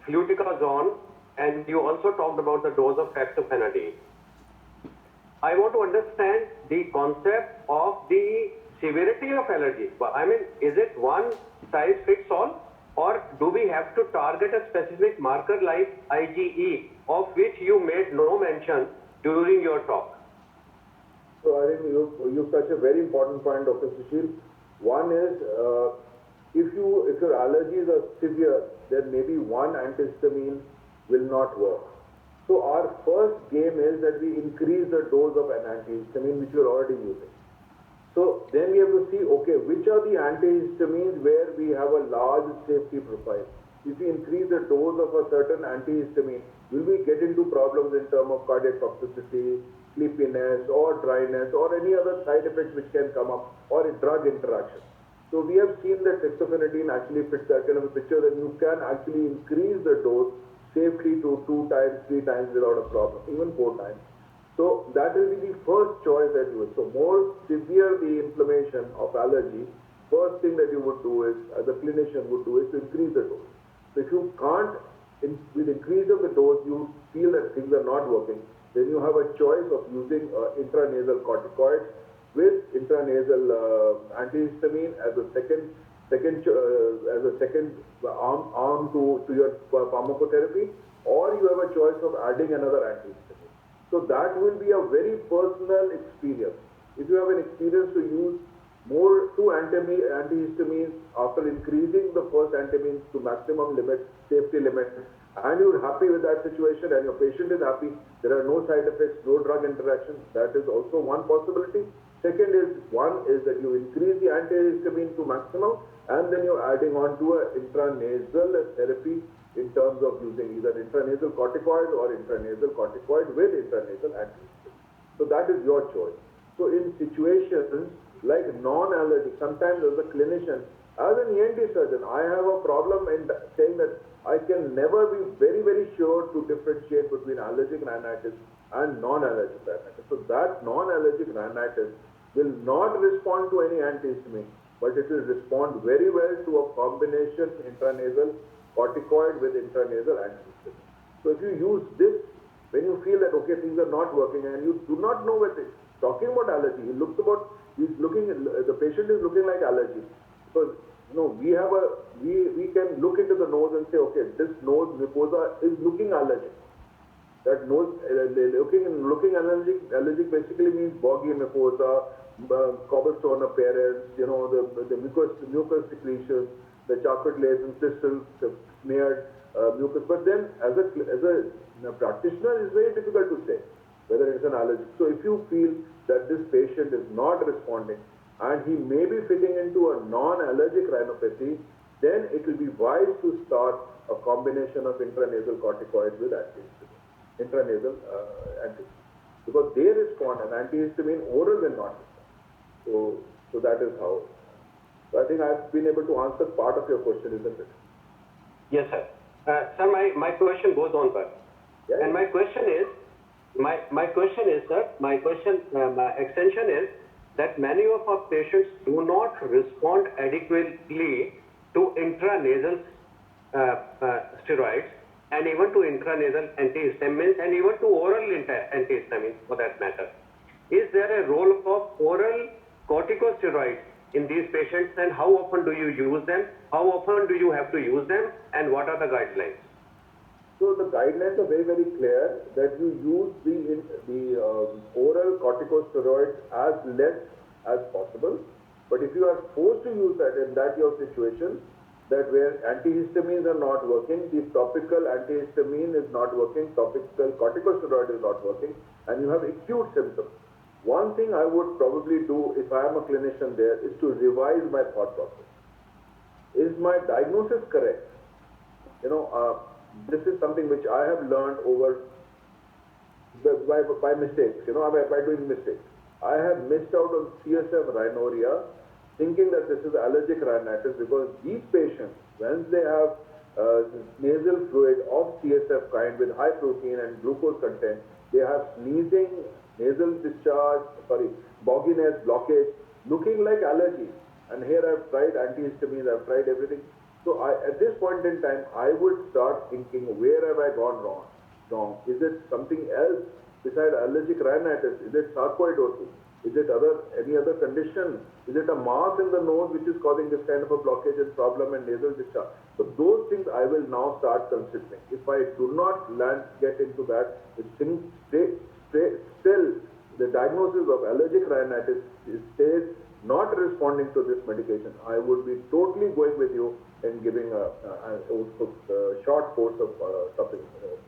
B: fluticasone, and you also talked about the dose of fexofenadine. I want to understand the concept of the severity of allergy. I mean, is it one size fits all, or do we have to target a specific marker like IgE, of which you made no mention during your talk?
C: So I think you touched a very important point, Dr. Sushil. One is, if your allergies are severe, then maybe one antihistamine will not work. So our first game is that we increase the dose of an antihistamine which we are already using. So then we have to see, okay, which are the antihistamines where we have a large safety profile. If we increase the dose of a certain antihistamine, will we get into problems in terms of cardiac toxicity, sleepiness, or dryness, or any other side effects which can come up, or a drug interaction? So we have seen that fexofenadine actually fits that kind of a picture, that you can actually increase the dose safely to 2 times, 3 times without a problem, even 4 times. So that will be the first choice that you would. So more severe the inflammation of allergy, first thing that you would do is, as a clinician would do, is to increase the dose. So if you can't, with increase of the dose, you feel that things are not working, then you have a choice of using intranasal corticoid with intranasal antihistamine as a second arm to your pharmacotherapy, or you have a choice of adding another antihistamine. So that will be a very personal experience. If you have an experience to use two antihistamines after increasing the first antihistamine to maximum limit, safety limit, and you're happy with that situation and your patient is happy, there are no side effects, no drug interaction, that is also one possibility. Second is, one is that you increase the antihistamine to maximum and then you're adding on to an intranasal therapy in terms of using either intranasal corticoid or intranasal corticoid with intranasal antihistamine. So that is your choice. So in situations like non-allergic, sometimes as a clinician, as an ENT surgeon, I have a problem in saying that I can never be very, very sure to differentiate between allergic rhinitis and non-allergic rhinitis. So that non-allergic rhinitis will not respond to any antihistamine, but it will respond very well to a combination intranasal corticoid with intranasal antihistamine. So if you use this, when you feel that, okay, things are not working and you do not know what it is, talking about allergy, the patient is looking like allergy. So, we can look into the nose and say, okay, this nose mucosa is looking allergic. That nose, looking allergic basically means boggy mucosa, cobblestone appearance, the mucus secretions, the chocolate layers crystals, smeared mucus. But then, as a practitioner, it's very difficult to say whether it's an allergy. So if you feel that this patient is not responding and he may be fitting into a non-allergic rhinopathy, then it will be wise to start a combination of intranasal corticoid with antihistamine, intranasal antihistamine, because they respond, and antihistamine oral will not respond. So that is how. So I think I've been able to answer part of your question, isn't it?
B: Yes, sir. Sir, my question goes on, sir.
C: Yes.
B: And my question is, my extension is that many of our patients do not respond adequately to intranasal steroids and even to intranasal antihistamines and even to oral antihistamines for that matter. Is there a role of oral corticosteroids in these patients, and how often do you use them? How often do you have to use them, and what are the guidelines?
C: So the guidelines are very, very clear that you use the oral corticosteroids as less as possible. But if you are forced to use that, in that your situation, that where antihistamines are not working, the topical antihistamine is not working, topical corticosteroid is not working, and you have acute symptoms. One thing I would probably do if I am a clinician there is to revise my thought process. Is my diagnosis correct? This is something which I have learned over by mistakes, by doing mistakes. I have missed out on CSF rhinorrhea, thinking that this is allergic rhinitis, because these patients, when they have nasal fluid of CSF kind with high protein and glucose content, they have sneezing, nasal discharge, bogginess, blockage, looking like allergy. And here I've tried antihistamines, I've tried everything. So at this point in time, I would start thinking, where have I gone wrong? Is it something else besides allergic rhinitis? Is it sarcoidosis? Is it any other condition? Is it a mass in the nose which is causing this kind of a blockage and problem and nasal discharge? So those things I will now start considering. If I do not get into that, if things still the diagnosis of allergic rhinitis stays not responding to this medication, I would be totally going with you in giving a short course of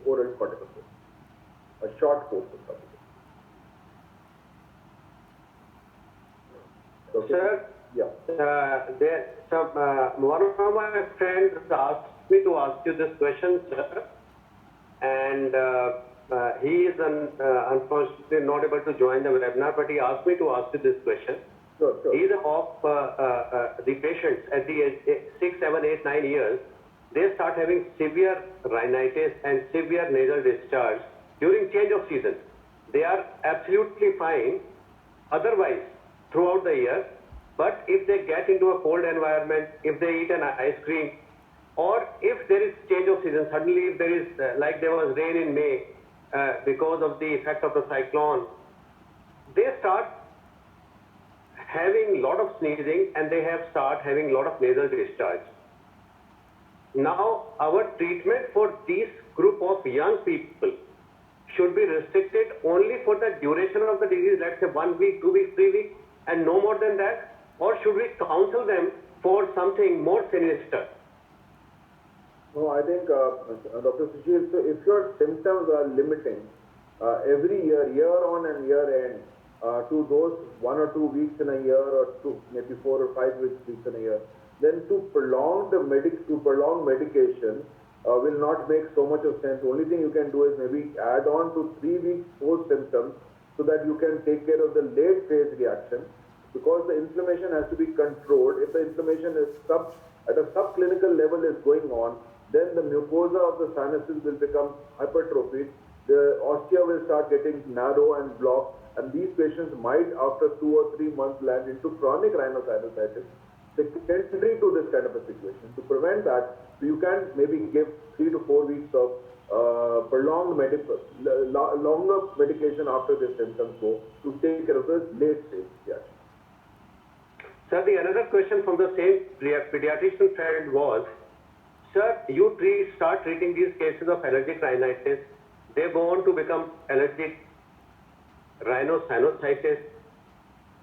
C: oral corticosteroid. A short course of corticosteroid. Okay.
B: Sir,
C: yeah.
B: One of my friends asked me to ask you this question, sir, and he is unfortunately not able to join the webinar, but he asked me to ask you this question.
C: Sure.
B: These of the patients at the age 6, 7, 8, 9 years, they start having severe rhinitis and severe nasal discharge during change of season. they are absolutely fine otherwise throughout the year. But if they get into a cold environment, if they eat an ice cream, or if there is change of season, suddenly if there is, like there was rain in May because of the effect of the cyclone, they start having a lot of sneezing and they start having a lot of nasal discharge. Now, our treatment for this group of young people should be restricted only for the duration of the disease, let's say 1 week, 2 weeks, 3 weeks, and no more than that? Or should we counsel them for something more sinister?
C: No, I think, Dr. Sushil, so if your symptoms are limiting every year on and year end, to those 1 or 2 weeks in a year, or maybe 4 or 5 weeks in a year, then to prolong medication will not make so much of sense. Only thing you can do is maybe add on to 3 weeks post symptoms so that you can take care of the late phase reaction, because the inflammation has to be controlled. If the inflammation is at a subclinical level is going on, then the mucosa of the sinuses will become hypertrophied, the ostia will start getting narrow and blocked, and these patients might, after 2 or 3 months, land into chronic rhinosinusitis, secondary to this kind of a situation. To prevent that, you can maybe give 3 to 4 weeks of longer medication after the symptoms go to take care of the late stage reaction.
B: Sir, the another question from the same pediatrician friend was, sir, you start treating these cases of allergic rhinitis, they go on to become allergic rhinosinusitis.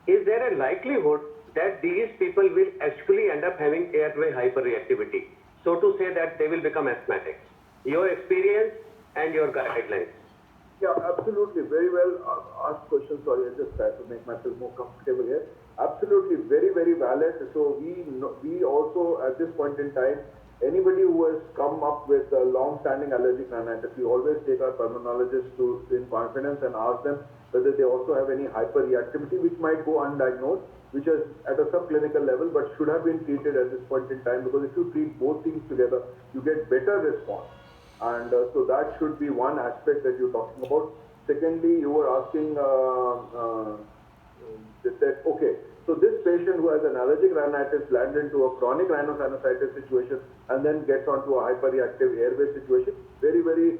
B: Is there a likelihood that these people will actually end up having airway hyperreactivity? So to say that they will become asthmatics. Your experience and your guidelines.
C: Yeah, absolutely. Very well asked question. Sorry, I just tried to make myself more comfortable here. Absolutely, very, very valid. So we also, at this point in time, anybody who has come up with a long-standing allergic rhinitis, we always take our pulmonologists in confidence and ask them whether they also have any hyperreactivity, which might go undiagnosed, which is at a subclinical level, but should have been treated at this point in time, because if you treat both things together, you get better response. And so that should be one aspect that you're talking about. Secondly, you were asking that, okay, so this patient who has an allergic rhinitis lands into a chronic rhinosinusitis situation and then gets onto a hyperreactive airway situation, very, very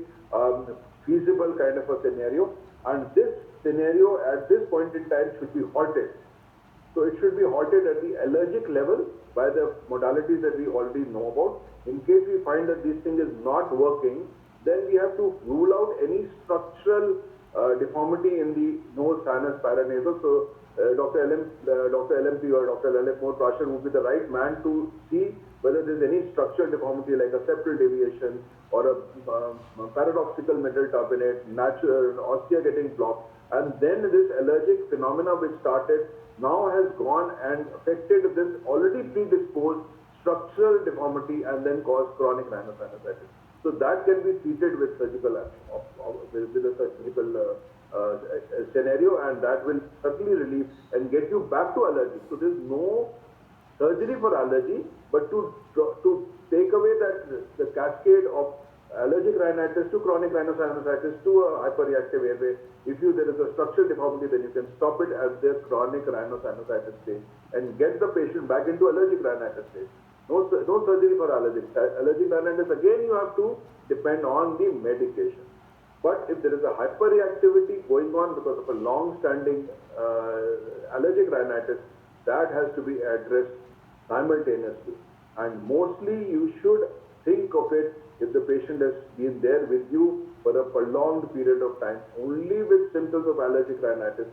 C: feasible kind of a scenario. And this scenario at this point in time should be halted. So it should be halted at the allergic level by the modalities that we already know about. In case we find that this thing is not working, then we have to rule out any structural deformity in the nose, sinus, paranasal. So Dr. LMP or Dr. Lalit Moore Prashar would be the right man to see whether there is any structural deformity like a septal deviation or a paradoxical metal turbinate, natural ostia getting blocked. And then this allergic phenomena which started now has gone and affected this already predisposed structural deformity and then caused chronic rhinosinusitis. So that can be treated with surgical with a surgical scenario, and that will certainly relieve and get you back to allergy. So there is no surgery for allergy, but to take away the cascade of allergic rhinitis to chronic rhinosinusitis to a hyperreactive airway. If there is a structural deformity, then you can stop it at the chronic rhinosinusitis stage and get the patient back into allergic rhinitis stage. No surgery for allergic rhinitis. Again, you have to depend on the medication. But if there is a hyperreactivity going on because of a long-standing allergic rhinitis, that has to be addressed simultaneously. And mostly you should think of it if the patient has been there with you for a prolonged period of time, only with symptoms of allergic rhinitis,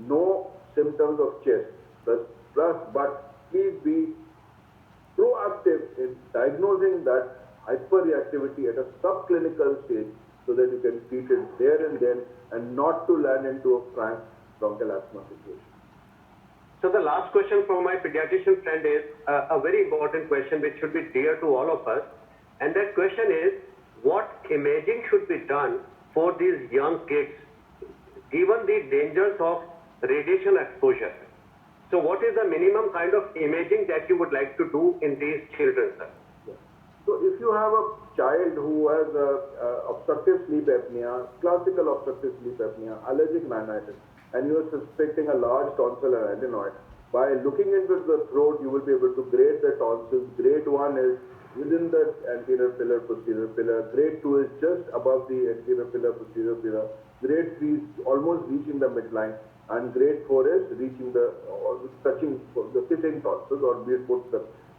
C: no symptoms of chest. But please be proactive in diagnosing that hyperreactivity at a subclinical stage so that you can treat it there and then and not to land into a frank bronchial asthma situation.
B: So the last question from my pediatrician friend is a very important question which should be dear to all of us. And that question is, what imaging should be done for these young kids given the dangers of radiation exposure? So what is the minimum kind of imaging that you would like to do in these children, sir?
C: So if you have a child who has obstructive sleep apnea, classical obstructive sleep apnea, allergic rhinitis, and you are suspecting a large tonsil or adenoid, by looking into the throat, you will be able to grade the tonsils. Grade 1 is within the anterior pillar, posterior pillar. Grade 2 is just above the anterior pillar, posterior pillar. Grade 3 is almost reaching the midline. And grade 4 is reaching the, or touching the kissing tonsils or beard foot.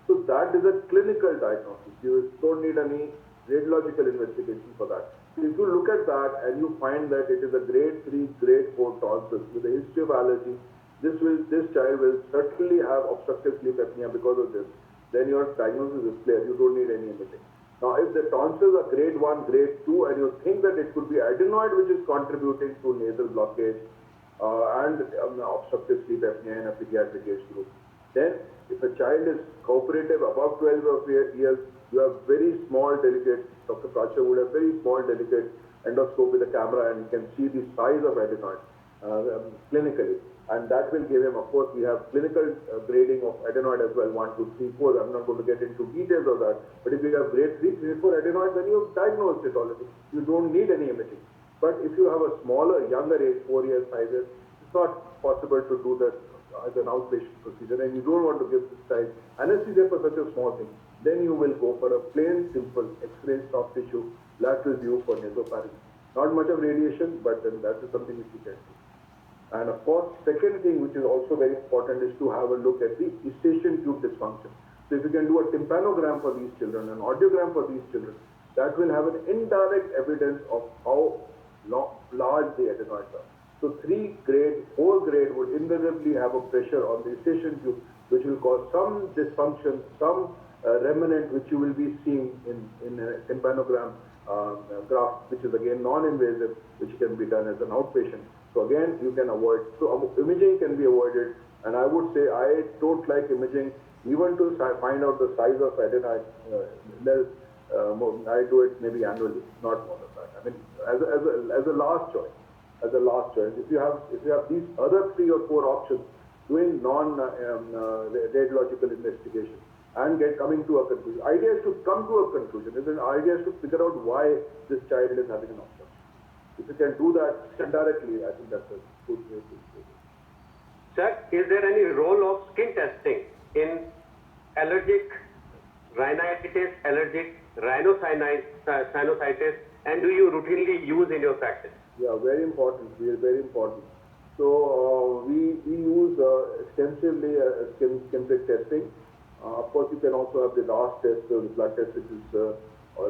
C: So that is a clinical diagnosis. You don't need any radiological investigation for that. So if you look at that and you find that it is a grade 3, grade 4 tonsils with a history of allergy, this child will certainly have obstructive sleep apnea because of this. Then your diagnosis is clear. You don't need any imaging. Now, if the tonsils are grade 1, grade 2, and you think that it could be adenoid which is contributing to nasal blockage and obstructive sleep apnea in a pediatric age group, then if a child is cooperative above 12 years, you have very small, delicate, Dr. Pracha would have very small, delicate endoscope with a camera and you can see the size of adenoid clinically. And that will give him, of course, we have clinical grading of adenoid as well, 1, 2, 3, 4. I'm not going to get into details of that. But if you have grade 3, grade 4 adenoid, then you've diagnosed it already. You don't need any imaging. But if you have a smaller, younger age, 4 years, 5 years, it's not possible to do that as an outpatient procedure. And you don't want to give this child anesthesia for such a small thing. Then you will go for a plain, simple X-ray soft tissue lateral view for nasopharynx. Not much of radiation, but then that is something which you can do. And of course, second thing which is also very important is to have a look at the eustachian tube dysfunction. So if you can do a tympanogram for these children, an audiogram for these children, that will have an indirect evidence of how large the adenoids are. So 3 grade, 4 grade would invariably have a pressure on the eustachian tube, which will cause some dysfunction, some remnant which you will be seeing in a tympanogram graph, which is again non-invasive, which can be done as an outpatient. So again, you can avoid. So imaging can be avoided, and I would say I don't like imaging even to find out the size of adenoid. I do it maybe annually, not more than that. I mean, as a last choice, If you have these other 3 or 4 options, doing non-radiological investigation and coming to a conclusion. Idea is to come to a conclusion. The idea is to figure out why this child is having an obstruction. If you can do that indirectly, I think that's a good way to do it.
B: Sir, is there any role of skin testing in allergic rhinitis, allergic rhinosinusitis, and do you routinely use in your practice?
C: Yeah, very important. Very important. So we use extensively skin prick testing. Of course, you can also have the last test, the blood test, which is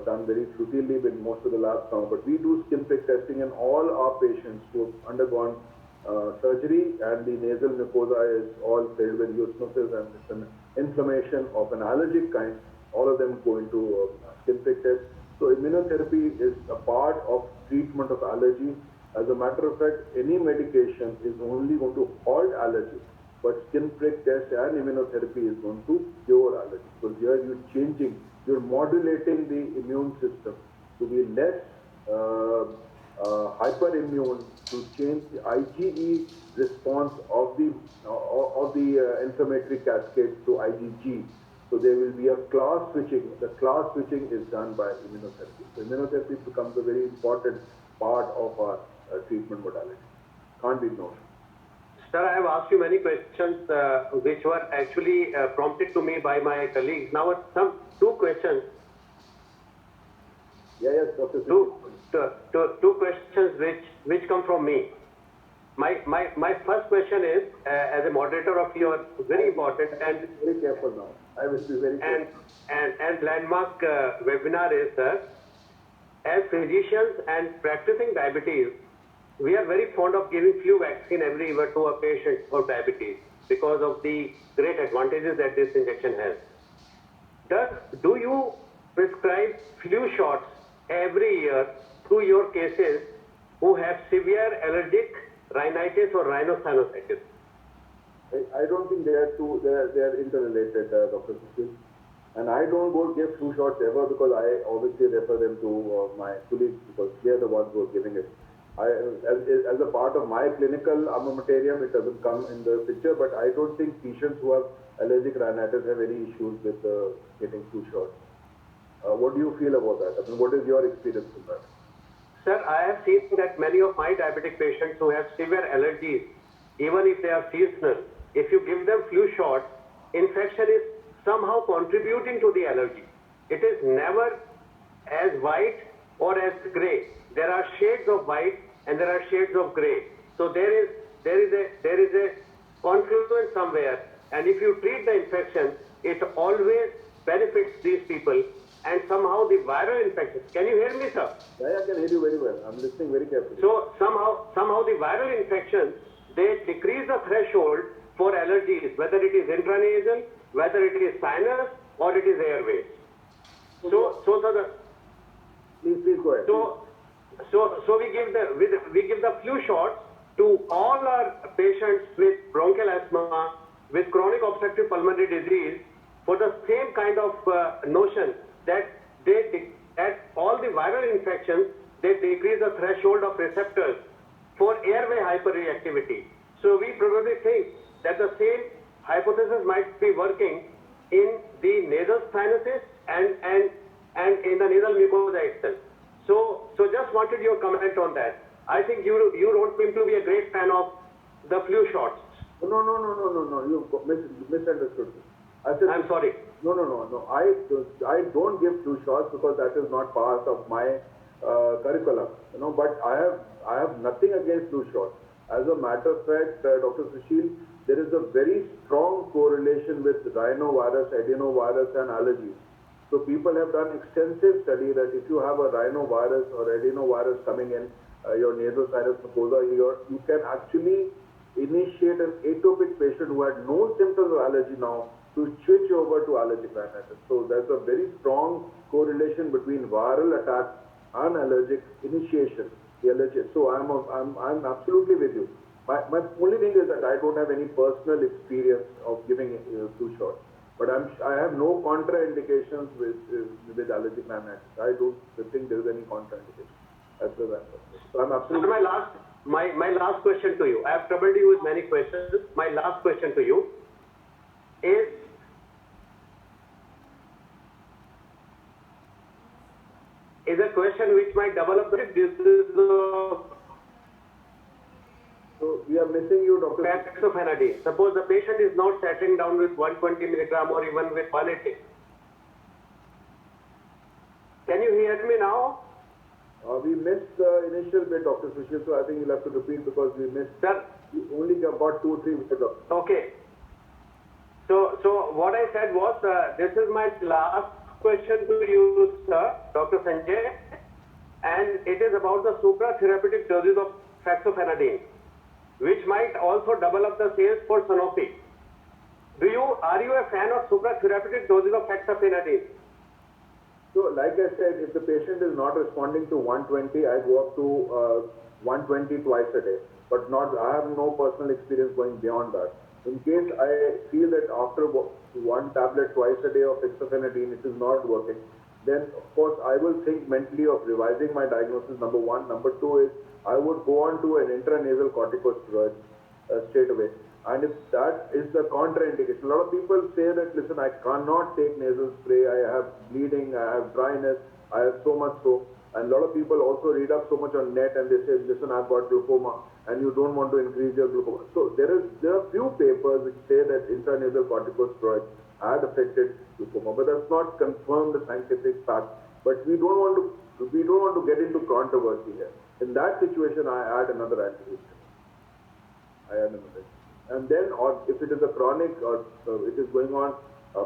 C: done very routinely with most of the labs now. But we do skin prick testing in all our patients who have undergone surgery, and the nasal mucosa is all filled with eosinophils and it's an inflammation of an allergic kind. All of them go into skin prick test. So immunotherapy is a part of treatment of allergy. As a matter of fact, any medication is only going to halt allergy, but skin prick test and immunotherapy is going to cure allergy. So here you're modulating the immune system to be less hyperimmune, to change the IgE response of the inflammatory cascade to IgG. So there will be a class switching. The class switching is done by immunotherapy. So immunotherapy becomes a very important part of our treatment modality. Can't be ignored.
B: Sir, I have asked you many questions which were actually prompted to me by my colleagues. Now, two questions.
C: Yes, Dr.
B: Two questions which come from me. My first question is, as a moderator of your very important and
C: very careful now. I will be very careful.
B: And landmark webinar is, sir, as physicians and practicing diabetes, we are very fond of giving flu vaccine every year to a patient for diabetes because of the great advantages that this injection has. Do you prescribe flu shots every year to your cases who have severe allergic rhinitis or rhinosinusitis?
C: I don't think they are interrelated, Dr. Sushil. And I don't go give flu shots ever because I obviously refer them to my colleagues because they are the ones who are giving it. As a part of my clinical armamentarium, it doesn't come in the picture, but I don't think patients who have allergic rhinitis have any issues with getting flu shots. What do you feel about that? I mean, what is your experience with that?
B: Sir, I have seen that many of my diabetic patients who have severe allergies, even if they are seasonal, if you give them flu shots, infection is somehow contributing to the allergy. It is never as white or as gray. There are shades of white and there are shades of gray. So there is a confluence somewhere, and if you treat the infection, it always benefits these people. And somehow the viral infections. Can you hear me, sir?
C: Yeah, I can hear you very well. I'm listening very carefully.
B: So somehow the viral infections, they decrease the threshold for allergies, whether it is intranasal, whether it is sinus, or it is airways. So
C: Please go ahead.
B: So we give the flu shots to all our patients with bronchial asthma, with chronic obstructive pulmonary disease, for the same kind of notion that that all the viral infections, they decrease the threshold of receptors for airway hyperreactivity. So we probably think that the same hypothesis might be working in the nasal sinuses and in the nasal mucosa itself. So just wanted your comment on that. I think you don't seem to be a great fan of the flu shots.
C: No. You misunderstood me. I said,
B: I'm sorry.
C: No. I don't give flu shots because that is not part of my curriculum. But I have nothing against flu shots. As a matter of fact, Dr. Sushil, there is a very strong correlation with rhinovirus, adenovirus, and allergies. So people have done extensive study that if you have a rhinovirus or adenovirus coming in your nasal sinus mucosa, you can actually initiate an atopic patient who had no symptoms of allergy now to switch over to allergic rhinitis. So there's a very strong correlation between viral attack and allergic initiation. The allergy. So I'm absolutely with you. My only thing is that I don't have any personal experience of giving flu shots. But I have no contraindications with allergic rhinitis. I don't think there is any contraindication. As far as I'm concerned. So I'm absolutely.
B: My last question to you. I have troubled you with many questions. My last question to you is a question which might develop the disease of
C: So we are missing you, Dr.
B: fexofenadine. Suppose the patient is not settling down with 120 milligram or even with 180. Can you hear me now?
C: We missed the initial bit, Dr. Sushil, so I think you'll have to repeat because we missed.
B: Sir.
C: We only got 2 or 3 minutes.
B: Okay. So what I said was, this is my last question to you, sir, Dr. Sanjay, and it is about the supratherapeutic doses of fexofenadine, which might also double up the sales for Sanofi. Are you a fan of supratherapeutic doses of fexofenadine?
C: So, like I said, if the patient is not responding to 120, I go up to 120 twice a day. But I have no personal experience going beyond that. In case I feel that after one tablet twice a day of fexofenadine, it is not working, then of course I will think mentally of revising my diagnosis, number one. Number two is I would go on to an intranasal corticosteroid straight away. And if that is the contraindication, a lot of people say that, listen, I cannot take nasal spray, I have bleeding, I have dryness, I have so much so. And a lot of people also read up so much on net and they say, listen, I've got glaucoma and you don't want to increase your glaucoma. So there are few papers which say that intranasal corticosteroids had affected glaucoma, but that's not confirmed the scientific fact. But we don't want to get into controversy here. In that situation, I add another antihistamine. And then, or if it is a chronic or it is going on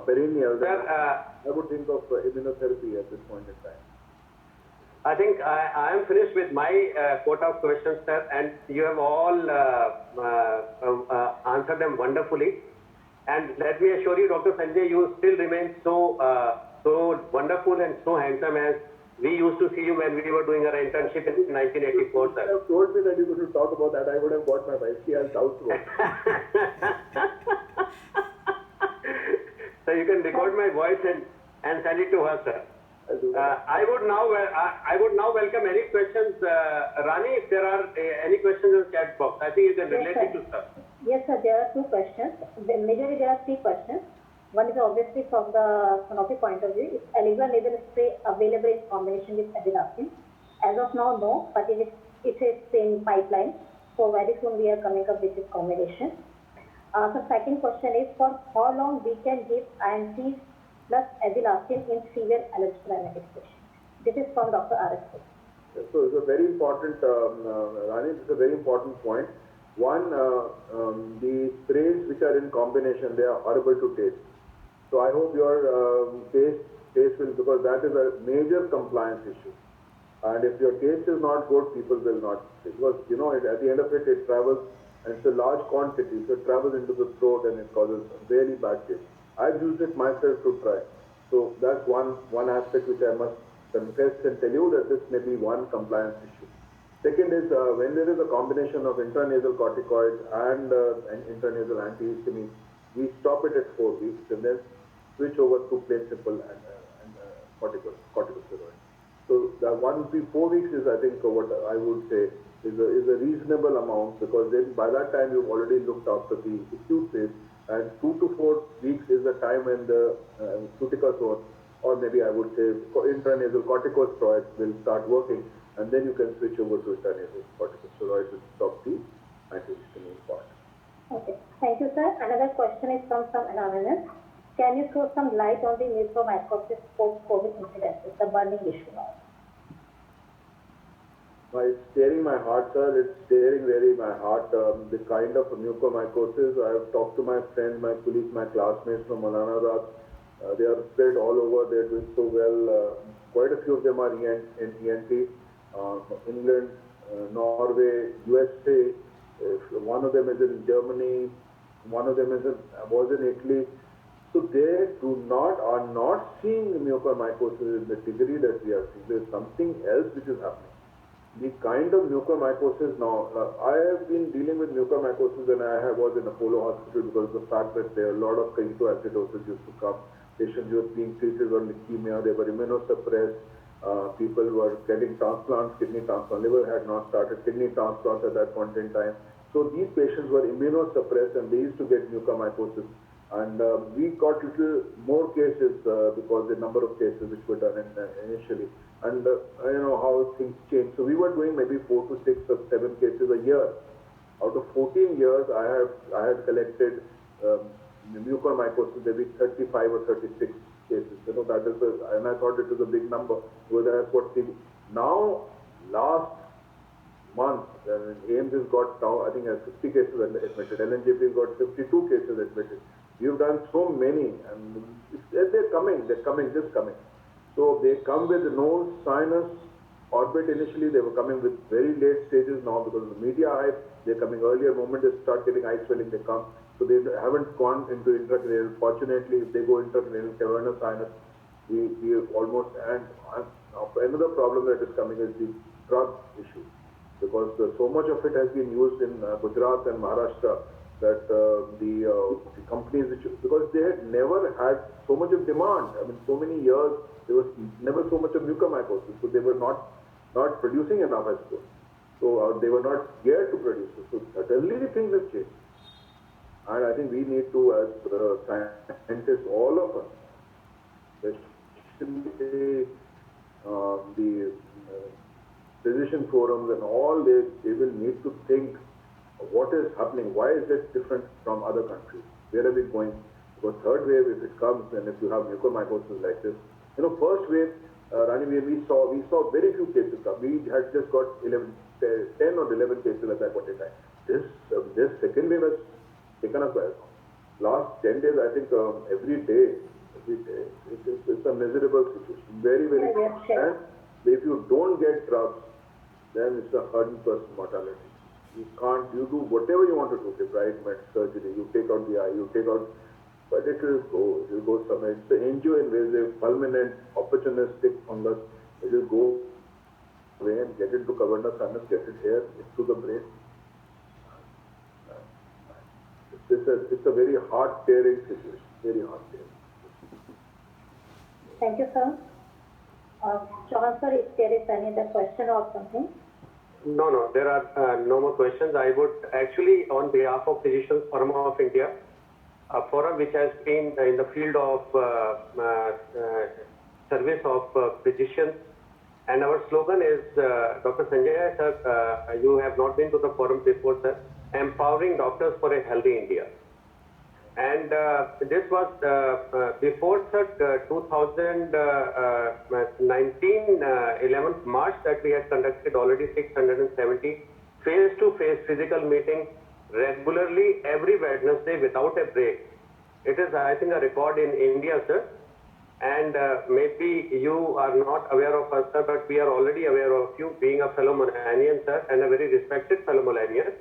C: perennial, then I would think of immunotherapy at this point in time.
B: I think I am finished with my quota of questions, sir, and you have all answered them wonderfully. And let me assure you, Dr. Sanjay, you still remain so wonderful and so handsome as we used to see you when we were doing our internship in 1984, sir.
C: If you have told me that you could talk about that, I would have got my wife. She has doubts about it.
B: So you can record my voice and send it to her, sir. I would now welcome any questions. Rani, if there are any questions in the chat box, I think you can relate it to sir.
A: Yes, sir, there are 2 questions. Majorly there are 3 questions. One is obviously from the Sanofi point of view, is Allegra nasal spray available in combination with Adenosine? As of now, no, but it is in pipeline. So very soon we are coming up with this combination. So second question is, for how long we can give INCs plus Adenosine in severe allergic rhinitis patients? This is from Dr. R.S.
C: So it's a very important, Rani, it's a very important point. One, the sprays which are in combination, they are horrible to taste. So I hope your taste will, because that is a major compliance issue. And if your taste is not good, people will not. Because, you know, at the end of it, it travels, and it's a large quantity, so it travels into the throat and it causes really bad taste. I've used it myself to try. So that's one aspect which I must confess and tell you that this may be one compliance issue. Second is when there is a combination of intranasal corticoids and intranasal antihistamine, we stop it at 4 weeks and then switch over to plain simple and corticosteroids. So the 4 weeks is, I think, what I would say is a reasonable amount, because then by that time you've already looked after the acute phase, and 2 to 4 weeks is the time when the fluticasone, or maybe I would say intranasal corticosteroids will start working, and then you can switch over to intranasal corticosteroids to stop the antihistamine part.
A: Okay, thank you, sir. Another question is from some anonymous. Can you throw some light on the mucormycosis post-COVID incidences, the burning issue now?
C: It's tearing my heart, sir. It's tearing really my heart. The kind of mucormycosis, I have talked to my friends, my colleagues, my classmates from Maulana. They are spread all over. They're doing so well. Quite a few of them are in ENT, England, Norway, USA. One of them is in Germany. One of them was in Italy. So they are not seeing mucormycosis in the degree that we are seeing. There's something else which is happening. The kind of mucormycosis now, I have been dealing with mucormycosis when I was in Apollo Hospital, because of the fact that there are a lot of ketoacidosis used to come. Patients who were being treated on leukemia, they were immunosuppressed. People were getting transplants, kidney transplant. Liver had not started, kidney transplants at that point in time. So these patients were immunosuppressed and they used to get mucormycosis. And we got little more cases because the number of cases which were done initially. And you know how things change. So we were doing maybe 4 to 6 or 7 cases a year. Out of 14 years, I had collected mucormycosis maybe 35 or 36 cases. You know, that is and I thought it was a big number. Whether that's what now, last month, AIIMS has got now, I think, has 50 cases admitted. LNJP has got 52 cases admitted. We've done so many, and they're coming, just coming. So they come with nose, sinus, orbit. Initially they were coming with very late stages. Now because of the media hype, they're coming earlier. The moment they start getting eye swelling, they come. So they haven't gone into intracranial. Fortunately, if they go intracranial, cavernous sinus, we almost, and another problem that is coming is the drug issue. Because so much of it has been used in Gujarat and Maharashtra, that the companies, because they had never had so much of demand. I mean, so many years, there was never so much of mucormycosis, so they were not producing enough, I suppose. So they were not geared to produce it. So suddenly the things have changed. And I think we need to, as scientists, all of us, especially the physician forums and all, they will need to think what is happening, why is it different from other countries, where are we going? Because third wave, if it comes, and if you have mucormycosis like this, you know, first wave, Rani, we saw very few cases come. We had just got 10 or 11 cases at that point in time. This second wave has taken us by last 10 days, I think every day, it's a miserable situation. Very, very. And if you don't get drugs, then it's a 100% mortality. You do whatever you want to do, debridement, surgery, you take out the eye, but it will go somewhere. It's the angioinvasive, fulminant, opportunistic fungus. It will go away and get into cavernous sinus, get it here, into the brain. It's a very heart-tearing situation, very heart-tearing.
A: Thank you, sir. Chauhan sir, if there is any other question or something?
B: No, there are no more questions. I would actually, on behalf of Physicians Forum of India, a forum which has been in the field of service of physicians. And our slogan is, Dr. Sanjay, sir, you have not been to the forum before, sir, empowering doctors for a healthy India. And this was before, sir, 2019, 11th March, that we had conducted already 670 face-to-face physical meetings regularly every Wednesday without a break. It is, I think, a record in India, sir. And maybe you are not aware of us, sir, but we are already aware of you, being a fellow Mulanian, sir, and a very respected fellow Mulanian.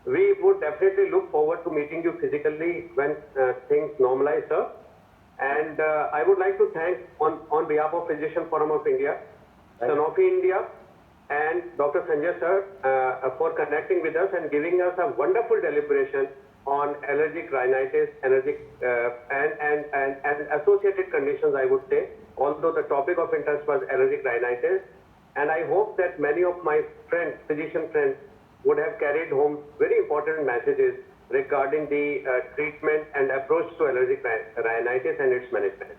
B: We would definitely look forward to meeting you physically when things normalize, sir. And I would like to thank, on behalf of Physician Forum of India, Sanofi India, and Dr. Sanjay, sir, for connecting with us and giving us a wonderful deliberation on allergic rhinitis, and associated conditions, I would say, although the topic of interest was allergic rhinitis. And I hope that many of my friends, physician friends, would have carried home very important messages regarding the treatment and approach to allergic rhinitis and its management.